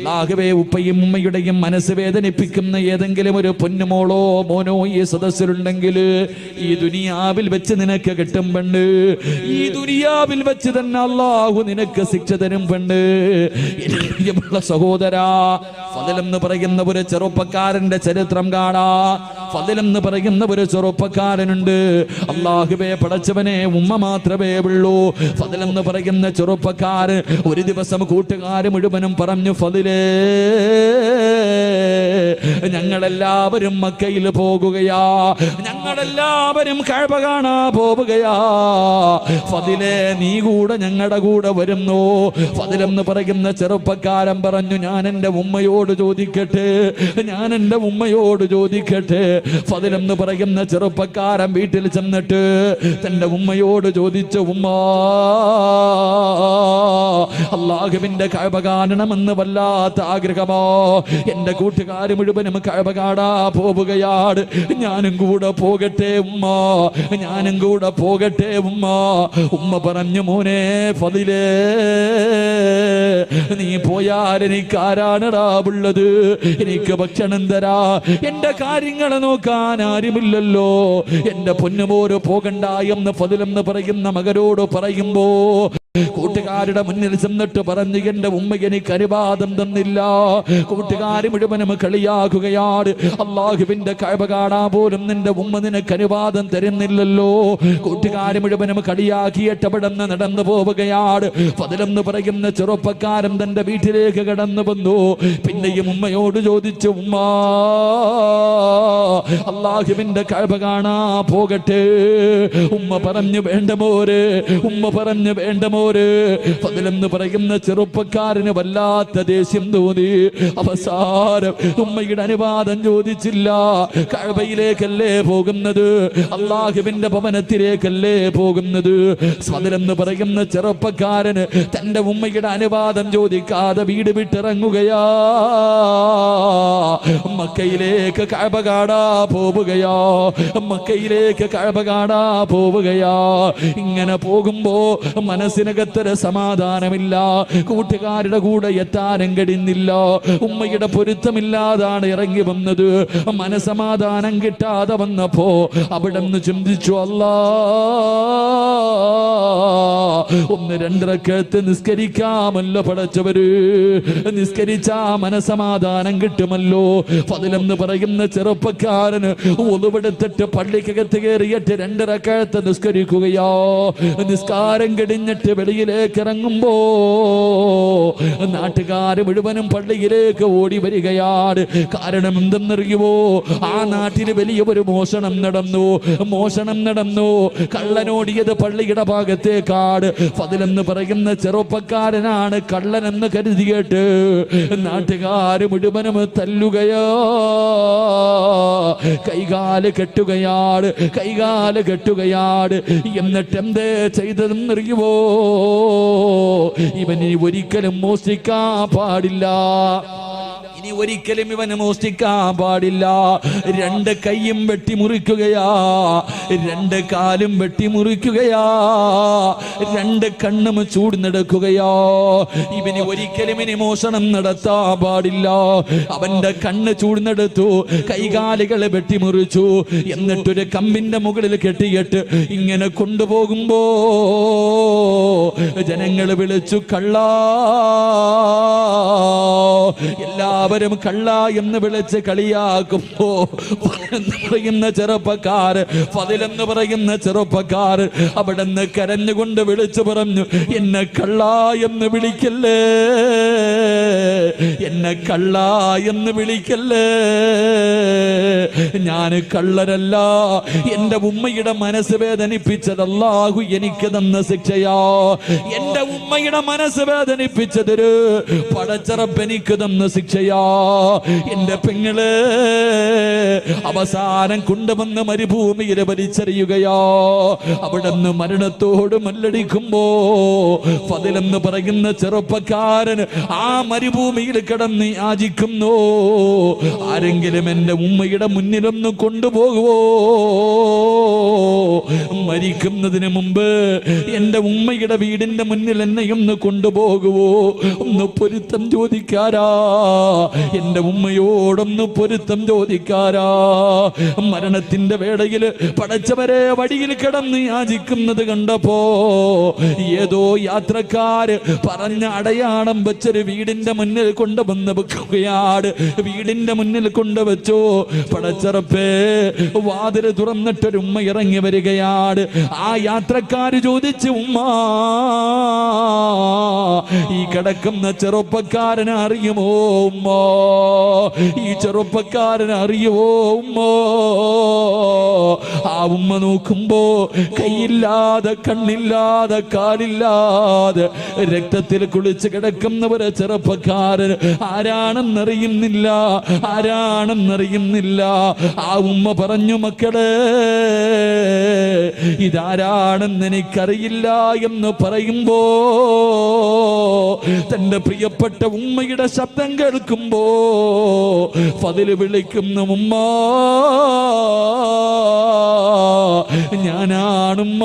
ലാഹുവേ, ഉപ്പയും ഉമ്മയുടെയും മനസ്സ് വേദനിപ്പിക്കുന്ന ഏതെങ്കിലും ഒരു പൊന്നുമോളോ മോനോ ഈ സദസ്സിലുണ്ടെങ്കിൽ ഈ ദുനിയാവിൽ വെച്ച് നിനക്ക് കിട്ടും പെണ്ണ്. ഈ ദുനിയാവിൽ വെച്ച് തന്നെ അല്ലാഹു നിനക്ക് ശിക്ഷ തരും പെണ്ണ്. എന്റെ പ്രിയമുള്ള സഹോദരാ, ഫദലെന്ന് പറയുന്ന ഒരു ചെറുപ്പക്കാരന്റെ ചരിത്രം കാണാ. ഫദലെന്ന് പറയുന്ന ഒരു ചെറുപ്പക്കാരനുണ്ട്. അല്ലാഹുവേ പടച്ചവനെ, ഉമ്മ മാത്രമേ ഉള്ളൂ. ഫദലെന്ന് പറയുന്ന ചെറുപ്പക്കാരൻ ഒരു ദിവസം കൂട്ടുകാര് മുഴുവനും പറഞ്ഞു, ഫദലേ, ഞങ്ങളെല്ലാവരും മക്കയിൽ പോകുകയാ, ഞങ്ങളെല്ലാവരും കഅബ കാണാ പോവുകയാ. ഫദലേ, നീ കൂടെ ഞങ്ങളുടെ കൂടെ വരുന്നു? ഫദലെന്ന് പറയുന്ന ചെറുപ്പക്കാരൻ പറഞ്ഞു, ഞാൻ എൻ്റെ ഉമ്മയോട് ചോദിക്കട്ടെ. ഫദലെന്ന് പറയുന്ന ചെറുപ്പക്കാരൻ വീട്ടിൽ ചെന്നിട്ട് തന്റെ ഉമ്മയോട് ചോദിച്ചു, ഉമ്മ, അല്ലാഹുവിന്റെ കഅബ കാണണമെന്ന് വല്ലാത്ത ആഗ്രഹമോ, എന്റെ കൂട്ടുകാര് മുഴുവനും കഅബ കാണാ പോവുകയാണ്, ഞാനും കൂടെ പോകട്ടെ ഉമ്മ? ഉമ്മ പറഞ്ഞു, മോനെ ഫദിലേ, നീ പോയാൽ എനിക്ക് ആരാണടാ ഉള്ളത്? എനിക്ക് ഭക്ഷണം തരാ, എന്റെ കാര്യങ്ങൾ നോക്കാൻ ആരുമില്ലല്ലോ. എന്റെ പൊന്നുമോര് പോകണ്ട എന്ന് ഫദിലെന്ന് പറയുന്ന മകനോട് പറയുമ്പോ കൂട്ടുകാരുടെ മുന്നിൽ ചെന്നിട്ട് പറഞ്ഞു, എന്റെ ഉമ്മ എനിക്ക് അനുവാദം തന്നില്ല. കൂട്ടുകാർ മുഴുവനും കളിയാക്കുകയാണ്. അള്ളാഹുവിന്റെ കഅബ കാണാൻ പോലും നിന്റെ ഉമ്മ നിനക്ക് അനുവാദം തരുന്നില്ലല്ലോ. കൂട്ടുകാർ മുഴുവനും കളിയാക്കിയിട്ട് അവിടെ നിന്ന് നടന്നു പോവുകയാണ്. ഫദ്ലെന്ന് പറയുന്ന ചെറുപ്പക്കാരൻ തന്റെ വീട്ടിലേക്ക് കടന്നു വന്നു. പിന്നെയും ഉമ്മയോട് ചോദിച്ചു, ഉമ്മ അള്ളാഹുവിന്റെ കഅബ കാണാ പോകട്ടെ? ഉമ്മ പറഞ്ഞു, വേണ്ട മോരെ. ഉമ്മ പറഞ്ഞു, വേണ്ട മോരെ. ഫദ്ലെന്ന് പറയുന്ന ചെറുപ്പക്കാരന് വല്ലാത്ത ദേഷ്യം തോന്നി. അവസാനം ഉമ്മയുടെ അനുവാദം ചോദിച്ചില്ല. കഅബയിലേക്കല്ലേ പോകുന്നത്, അള്ളാഹുവിന്റെ ഭവനത്തിലേക്കല്ലേ പോകുന്നത്. ഫദ്ലെന്ന് പറയുന്ന ചെറുപ്പക്കാരന് തന്റെ ഉമ്മയുടെ അനുവാദം ചോദിക്കാതെ വീട് വിട്ടിറങ്ങുകയാ. മക്കയിലേക്ക് കഅബ കാണാ പോവുകയാ. മക്കയിലേക്ക് കഅബ കാണാ പോവുകയാ. ഇങ്ങനെ പോകുമ്പോ മനസ്സിനകത്തൊരു സമാധാനമില്ല. കൂട്ടുകാരുടെ കൂടെ എത്താനും കഴിയുന്നില്ല. ഉമ്മയുടെ പൊരുത്തമില്ലാതാണ് ഇറങ്ങി വന്നത്. മനസമാധാനം കിട്ടാതെ വന്നപ്പോ അവിടെ നിന്ന് ചിന്തിച്ചു, അല്ലാ, ഒന്ന് രണ്ടരക്കത്ത് നിസ്കരിക്കാമല്ലോ പടച്ചവര്. നിസ്കരിച്ചാ മനസമാധാനം കിട്ടുമല്ലോ. ഫദ്ലെന്ന് പറയുന്ന ചെറുപ്പക്കാരന് ഒളിവെടുത്തിട്ട് പള്ളിക്കകത്ത് കയറിയിട്ട് രണ്ടരക്കത്ത് നിസ്കരിക്കുകയോ. നിസ്കാരം കഴിഞ്ഞിട്ട് വെളിയിലേക്ക് ഇറങ്ങുമ്പോ നാട്ടുകാര് മുഴുവനും പള്ളിയിലേക്ക് ഓടി വരികയാണ്. കാരണം എന്തെന്നറിയുമോ? ആ നാട്ടിൽ വലിയ ഒരു മോഷണം നടന്നു. കള്ളനോടിയത് പള്ളിയുടെ ഭാഗത്തേക്കാട്. ഫദ്ലെന്ന് പറയുന്ന ചെറുപ്പക്കാരനാണ് കള്ളനെന്ന് കരുതിയിട്ട് നാട്ടുകാര് മുഴുവനും തല്ലുകയോ, കൈകാല് കെട്ടുകയാണ്. എന്നിട്ട് എന്തേ ചെയ്തതെന്നറിയുമോ? ഇവന് ഒരിക്കലും മോഷ്ടിക്കാൻ പാടില്ല. ഇനി ഒരിക്കലും ഇവന് മോഷ്ടിക്കാൻ പാടില്ല. രണ്ട് കൈയും വെട്ടിമുറിക്കുകയാ, രണ്ട് കാലും വെട്ടിമുറിക്കുകയാ, രണ്ട് കണ്ണും ചൂടുന്നെടുക്കുകയോ. ഇവന് ഒരിക്കലും ഇനി മോഷണം നടത്താൻ പാടില്ല. അവന്റെ കണ്ണ് ചൂടുന്നെടുത്തു, കൈകാലുകളെ വെട്ടിമുറിച്ചു. എന്നിട്ടൊരു കമ്പിന്റെ മുകളിൽ കെട്ടിയിട്ട് ഇങ്ങനെ കൊണ്ടുപോകുമ്പോ ജനങ്ങൾ വിളിച്ചു, കള്ളാ. എല്ലാവരും കള്ള എന്ന് വിളിച്ച് കളിയാക്കുമ്പോ പറയുന്ന ചെറുപ്പക്കാർ, ഫദ്ലെന്ന് പറയുന്ന ചെറുപ്പക്കാർ അവിടെ നിന്ന് കരഞ്ഞുകൊണ്ട് വിളിച്ചു പറഞ്ഞു, എന്നെ കള്ള എന്ന് വിളിക്കല്ലേ, എന്നെ കള്ള എന്ന് വിളിക്കല്ലേ. ഞാൻ കള്ളരല്ല. എന്റെ ഉമ്മയുടെ മനസ്സ് വേദനിപ്പിച്ചത് അല്ലാഹു എനിക്ക് തന്ന ശിക്ഷയാ. എന്റെ ഉമ്മയുടെ മനസ്സ് വേദനിപ്പിച്ചതൊരു പടച്ചറപ്പ് എനിക്ക് തന്ന ശിക്ഷയാ. എന്റെ പെങ്ങള് അവസാനം കൊണ്ടുവന്ന് മരുഭൂമിയിൽ വലിച്ചെറിയുകയോ. അവിടെ നിന്ന് മരണത്തോട് മല്ലടിക്കുമ്പോ ഫദ്ലെന്ന് പറയുന്ന ചെറുപ്പക്കാരൻ ആ മരുഭൂമിയിൽ കിടന്ന് യാചിക്കുന്നു, ആരെങ്കിലും എന്റെ ഉമ്മയുടെ മുന്നിലൊന്ന് കൊണ്ടുപോകുവോ? മരിക്കുന്നതിന് മുമ്പ് എന്റെ ഉമ്മയുടെ വീടിന്റെ മുന്നിൽ എന്നെയൊന്ന് കൊണ്ടുപോകുവോ? ഒന്ന് പൊരുത്തം ചോദിക്കാരാ, എന്റെ ഉമ്മയോടൊന്ന് പൊരുത്തം ചോദിക്കാരാ. മരണത്തിന്റെ വേളയിൽ പടച്ചവരെ വഴിയിൽ കിടന്ന് യാചിക്കുന്നത് കണ്ടപ്പോ ഏതോ യാത്രക്കാര് പറഞ്ഞ അടയാളം വെച്ചൊരു വീടിന്റെ മുന്നിൽ കൊണ്ടുവന്ന് വെക്കുകയാണ്. വീടിന്റെ മുന്നിൽ കൊണ്ടുവച്ചു. പടച്ചറപ്പേ, വാതില് തുറന്നിട്ടൊരു ഉമ്മ ഇറങ്ങി വരികയാണ്. ആ യാത്രക്കാര് ചോദിച്ചു, ഉമ്മ, ഈ കിടക്കുന്ന ചെറുപ്പക്കാരനെ അറിയുമോ ഉമ്മ? ഈ ചെറുപ്പക്കാരനെ അറിയുമോ ഉമ്മ? ആ ഉമ്മ നോക്കുമ്പോ കൈയില്ലാതെ, കണ്ണില്ലാതെ, കാലില്ലാതെ രക്തത്തിൽ കുളിച്ച് കിടക്കുന്ന ഒരു ചെറുപ്പക്കാരൻ. ആരാണെന്നറിയുന്നില്ല. ആ ഉമ്മ പറഞ്ഞു, മക്കളെ, ഇതാരാണെന്ന് എനിക്കറിയില്ല എന്ന് പറയുമ്പോ തന്റെ പ്രിയപ്പെട്ട ഉമ്മയുടെ ശബ്ദം കേൾക്കുമ്പോ ഫദില് വിളിക്കുന്നു, ഉമ്മ ഞാനാണുമ്മ,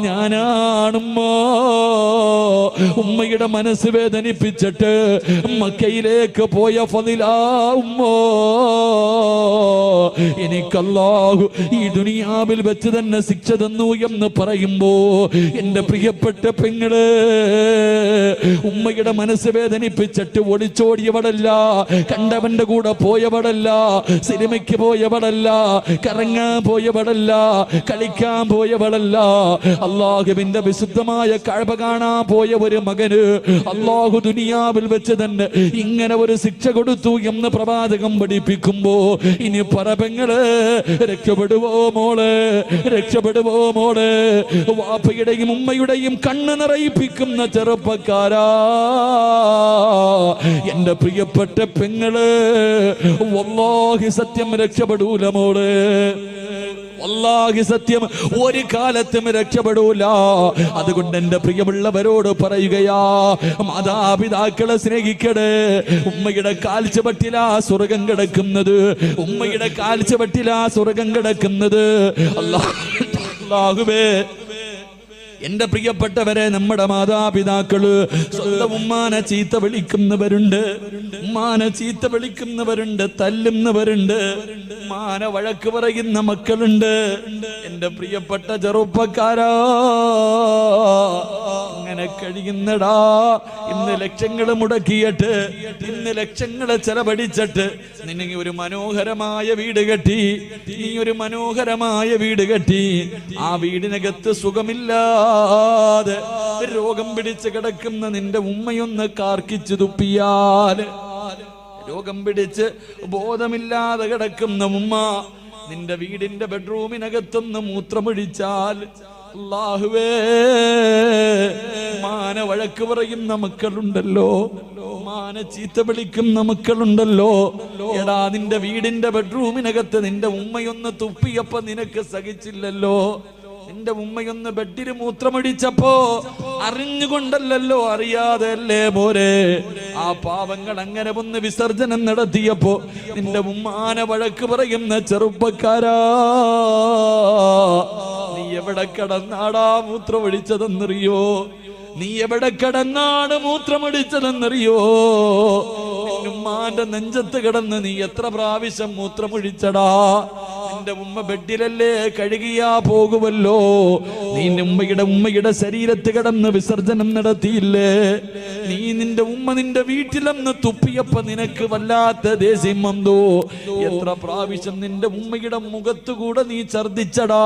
ഞാനാണുമ്മ. ഉമ്മയുടെ മനസ്സ് വേദനിപ്പിച്ചിട്ട് മക്കയിലേക്ക് പോയ ഫദിലാ ഉമ്മ. എനിക്കല്ലാഹു ഈ ദുനിയാവിൽ വെച്ച് തന്നെ ശിക്ഷ തന്നു എന്ന് പറയുമ്പോ എന്റെ പ്രിയപ്പെട്ട പെങ്ങള്, ഉമ്മയുടെ മനസ്സ് വേദനിപ്പിച്ചിട്ട് ഒളിച്ചോടിയവടല്ല, കണ്ടവന്റെ കൂടെ പോയവടല്ല, സിനിമയ്ക്ക് പോയവടല്ല, കറങ്ങാൻ പോയവടല്ല, കളിക്കാൻ പോയവളല്ല. അല്ലാഹുവിന്റെ വിശുദ്ധമായ കഅബ കാണാൻ പോയ ഒരു മകന് അല്ലാഹു ദുനിയാവിൽ വെച്ച് തന്നെ ഇങ്ങനെ ഒരു ശിക്ഷ കൊടുത്തു എന്ന് പ്രവാചകം പഠിപ്പിക്കുമ്പോ ഇനി പറപെങ്ങള് രക്ഷപ്പെടുവോ മോള്, രക്ഷപ്പെടുവോ മോള്? വാപ്പയുടെയും ഉമ്മയുടെയും കണ്ണ് നിറയിപ്പിക്കുന്ന ചെറുപ്പക്കാരാ, എന്റെ പ്രിയപ്പെട്ട പെങ്ങള്, വല്ലാഹി സത്യം രക്ഷപ്പെടൂല മോള്, വല്ലാഹി സത്യം ഒരു കാലത്തും രക്ഷപ്പെടൂല. അതുകൊണ്ട് എന്റെ പ്രിയമുള്ളവരോട് പറയുകയാ, മാതാപിതാക്കളെ സ്നേഹിക്കണേ. ഉമ്മയുടെ കാൽച്ചുവട്ടിലാ സ്വർഗം കിടക്കുന്നത്, ഉമ്മയുടെ കാൽച്ചുവട്ടിലാ സ്വർഗം കിടക്കുന്നത്. അല്ലാഹുവേ, എന്റെ പ്രിയപ്പെട്ടവരെ, നമ്മുടെ മാതാപിതാക്കള് സ്വന്തം ഉമ്മാനെ ചീത്ത വിളിക്കുന്നവരുണ്ട്, ഉമ്മാനെ ചീത്ത വിളിക്കുന്നവരുണ്ട്, തല്ലുന്നവരുണ്ട്, ഉമ്മാനെ വഴക്ക് പറയുന്ന മക്കളുണ്ട്. എന്റെ പ്രിയപ്പെട്ട ചെറുപ്പക്കാരാ, അങ്ങനെ കഴിയുന്നടാ. ഇന്ന് ലക്ഷങ്ങൾ മുടക്കിയിട്ട്, ഇന്ന് ലക്ഷങ്ങളെ ചെലവഴിച്ചിട്ട് നിനക്ക് ഒരു മനോഹരമായ വീട് കെട്ടി, നീ ഒരു മനോഹരമായ വീട് കെട്ടി, ആ വീടിനകത്ത് സുഖമില്ല, രോഗം പിടിച്ച് കിടക്കുന്ന നിന്റെ ഉമ്മയൊന്ന് കാർക്കിച്ചു തുപ്പിയാൽ, രോഗം പിടിച്ച് ബോധമില്ലാതെ കിടക്കുന്ന ഉമ്മ നിന്റെ വീടിന്റെ ബെഡ്റൂമിനകത്തൊന്ന് മൂത്രമൊഴിച്ചാൽ, അല്ലാഹുവേ, മാന വഴക്ക് പറയുന്ന മക്കളുണ്ടല്ലോ, മാന ചീത്ത വിളിക്കുന്ന മക്കളുണ്ടല്ലോ. എടാ, നിന്റെ വീടിന്റെ ബെഡ്റൂമിനകത്ത് നിന്റെ ഉമ്മയൊന്ന് തുപ്പിയപ്പോ നിനക്ക് സഹിച്ചില്ലല്ലോ, നിന്റെ ഉമ്മയൊന്ന് ബെഡിൽ മൂത്രമൊഴിച്ചപ്പോ അറിഞ്ഞുകൊണ്ടല്ലോ, അറിയാതെ അല്ലേ പോരെ? ആ പാവങ്ങൾ അങ്ങനെ ഒന്ന് വിസർജനം നടത്തിയപ്പോ നിന്റെ ഉമ്മാനെ വഴക്ക് പറയുന്ന ചെറുപ്പക്കാരാ, നീ എവിടെ കിടന്നാടാ മൂത്രമൊഴിച്ചതെന്നറിയോ? നീ എവിടെ കിടന്നാണ് മൂത്രമൊഴിച്ചതെന്നറിയോ? ഉമ്മാന്റെ നെഞ്ചത്ത് കിടന്ന് നീ എത്ര പ്രാവശ്യം മൂത്രമൊഴിച്ചടാ? നിന്റെ ഉമ്മ ബെഡിലല്ലേ കഴുകിയാ പോകുമല്ലോ, നീ ഉമ്മയുടെ ശരീരത്ത് കിടന്ന് വിസർജനം നടത്തിയില്ലേ? നീ നിന്റെ ഉമ്മ നിന്റെ വീട്ടിലെന്ന് തുപ്പിയപ്പോ നിനക്ക് വല്ലാത്ത ദേഷ്യം വന്നു. എത്ര പ്രാവശ്യം നിന്റെ ഉമ്മയുടെ മുഖത്തുകൂടെ നീ ഛർദിച്ചടാ?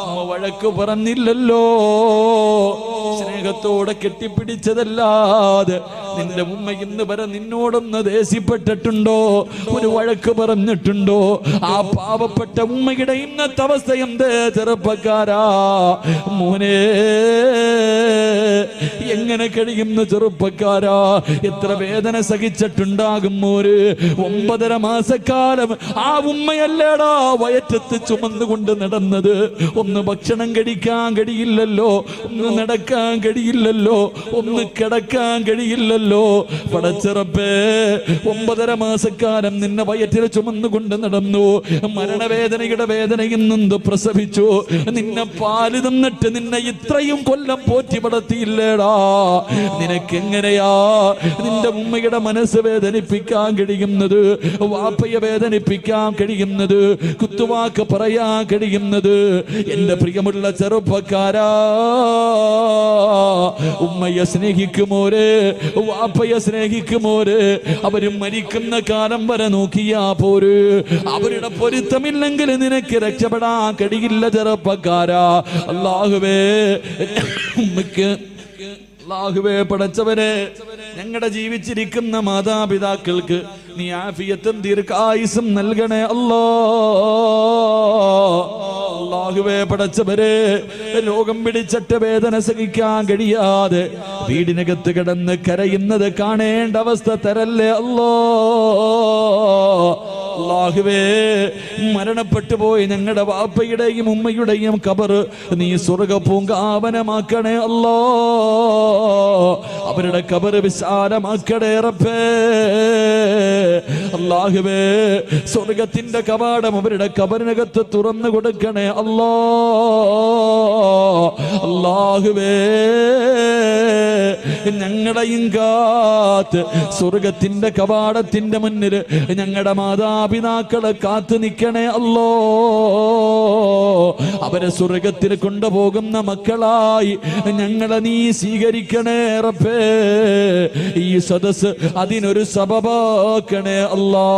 ഉമ്മ വഴക്ക് പറഞ്ഞില്ലല്ലോ, സ്നേഹത്തോടെ കെട്ടിപ്പിടിച്ചതല്ലാതെ നിന്റെ ഉമ്മ ഇന്ന് വരെ നിന്നോടൊന്ന് ദേഷ്യപ്പെട്ടിട്ടുണ്ടോ? ഒരു വഴക്ക് പറഞ്ഞിട്ടുണ്ടോ? ആ പാവപ്പെട്ട ഉമ്മയുടെ ഇന്നത്തെ അവസ്ഥ എന്ത് ചെറുപ്പക്കാരാ? മോനെ, എങ്ങനെ കഴിയുന്ന ചെറുപ്പക്കാരാ? എത്ര വേദന സഹിച്ചിട്ടുണ്ടാകും മോര്. 9.5 മാസക്കാലം ആ ഉമ്മയല്ലേടാ വയറ്റത്ത് ചുമന്നുകൊണ്ട് നടന്നത്. ഒന്ന് ഭക്ഷണം കഴിക്കാൻ കഴിയില്ലല്ലോ, ഒന്ന് നടക്കാൻ കഴിയില്ലല്ലോ, ഒന്ന് കിടക്കാൻ കഴിയില്ലല്ലോ. പടച്ചിറപ്പേ, 9.5 മാസക്കാലം നിന്നെ വയറ്റിൽ ചുമന്നുകൊണ്ട് നടന്നു. മരണവേദനയുടെ വേദനയിൽ നിന്ന് പ്രസവിച്ചു. നിന്നെ പാല് തന്നിട്ട് നിന്നെ ഇത്രയും കൊല്ലം പോറ്റി വളർത്തിയില്ലേടാ? നിനക്കെങ്ങനെയാ നിന്റെ ഉമ്മയുടെ മനസ്സ് വേദനിപ്പിക്കാൻ കഴിയുന്നത്? വാപ്പയെ വേദനിപ്പിക്കാൻ കഴിയുന്നത്? കുത്തുവാക്ക് പറയാൻ കഴിയുന്നത്? എന്റെ പ്രിയമുള്ള ചെറുപ്പക്കാരാ, ഉമ്മയെ സ്നേഹിക്കുമോരെ, വാപ്പയെ സ്നേഹിക്കുമോരെ. അവര് മരിക്കുന്ന കാലം വരെ നോക്കിയാ പോര്. അവരുടെ പൊരുത്തമില്ലെങ്കിൽ നിനക്ക് രക്ഷപ്പെടാൻ കഴിയില്ല ചെറുപ്പക്കാരാ. അല്ലാഹുവേ, ഉമ്മയ്ക്ക് അല്ലാഹുവേ പടച്ചവനെ, ഞങ്ങളുടെ ജീവിച്ചിരിക്കുന്ന മാതാപിതാക്കൾക്ക് നീ ആഫിയത്തും ദീർഘായുസ്സും നൽകണേ അല്ലാ. അല്ലാഹുവേ പടച്ചവരെ, രോഗം പിടിച്ചിട്ട് വേദന സഹിക്കാൻ കഴിയാതെ വീടിനകത്ത് കിടന്ന് കരയുന്നത് കാണേണ്ട അവസ്ഥ തരല്ലേ അല്ലാ. അല്ലാഹുവേ മരണപ്പെട്ടു പോയി ഞങ്ങളുടെ വാപ്പയുടെയും ഉമ്മയുടെയും ഖബർ നീ സ്വർഗ്ഗ പൂങ്കാവനമാക്കണേ അല്ലാ. അവരുടെ ഖബർ വിശാലമാക്കണേ റബ്ബേ. അല്ലാഹുവേ സ്വർഗ്ഗത്തിന്റെ കവാടം അവരുടെ ഖബറിനകത്ത് തുറന്നു കൊടുക്കണേ അല്ലാ. അല്ലാഹുവേ ഞങ്ങളെയും കാത്ത് സ്വർഗത്തിന്റെ കവാടത്തിന്റെ മുന്നിൽ ഞങ്ങളുടെ മാതാപിതാക്കളെ കാത്തു നിൽക്കണേ അല്ലോ. അവരെ സ്വർഗത്തിൽ കൊണ്ടുപോകുന്ന മക്കളായി ഞങ്ങളെ നീ സ്വീകരിക്കണേ റബ്ബേ. ഈ സദസ് അതിനൊരു സബബാക്കണേ അല്ലാ.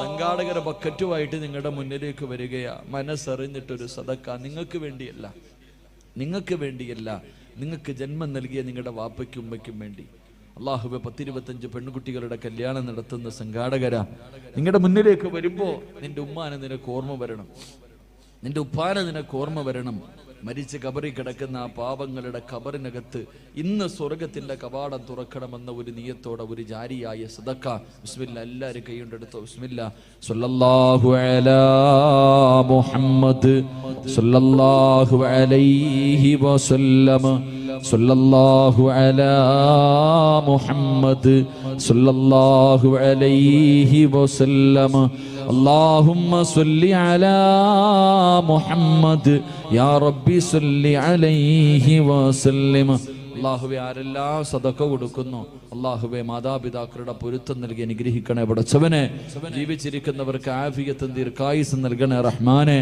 സംഘാടകരെ ബക്കറ്റുമായിട്ട് നിങ്ങളുടെ മുന്നിലേക്ക് വരികയാ. മനസ്സറിഞ്ഞിട്ടൊരു സദക്ക നിങ്ങൾക്ക് വേണ്ടിയല്ല, നിങ്ങൾക്ക് വേണ്ടിയല്ല, നിങ്ങൾക്ക് ജന്മം നൽകിയ നിങ്ങളുടെ വാപ്പയ്ക്കും ഉമ്മയ്ക്കും വേണ്ടി. അല്ലാഹുവേ 10-25 പെൺകുട്ടികളുടെ കല്യാണം നടത്തുന്ന സംഘാടകരാ, നിങ്ങളുടെ മുന്നിലേക്ക് വരുമ്പോ നിന്റെ ഉമ്മാനെ നിനക്ക് ഓർമ്മ വരണം, നിന്റെ ഉപ്പാനെ നിനക്ക് ഓർമ്മ വരണം. മരിച്ച കബറിൽ കിടക്കുന്ന ആ പാവങ്ങളുടെ ഖബറിനകത്ത് ഇന്ന് സ്വർഗത്തിന്റെ കവാടം തുറക്കണമെന്ന ഒരു നിയത്തോടെ ഒരു ജാരിയായ സദക്ക. ബിസ്മില്ലാ, എല്ലാവരും കൈകൊണ്ടെടുത്തോ. ബിസ്മില്ലാ. സല്ലല്ലാഹു അലാ മുഹമ്മദ് സല്ലല്ലാഹു അലൈഹി വസല്ലം. സല്ലല്ലാഹു അലാ മുഹമ്മദ് സല്ലല്ലാഹു അലൈഹി വസല്ലം. اللهم صل على محمد يا ربي صل عليه وسلم. അല്ലാഹുവേ ആരെല്ലാം സദഖ കൊടുക്കുന്നു അല്ലാഹുവേ മാതാപിതാക്കളുടെ പൊരുത്തം നൽകി അനുഗ്രഹിക്കണേ പടച്ചവനെ. ജീവിച്ചിരിക്കുന്നവർക്ക് ആഫിയത്തും ദീർഘായുസ്സും നൽകണേ റഹ്മാനെ.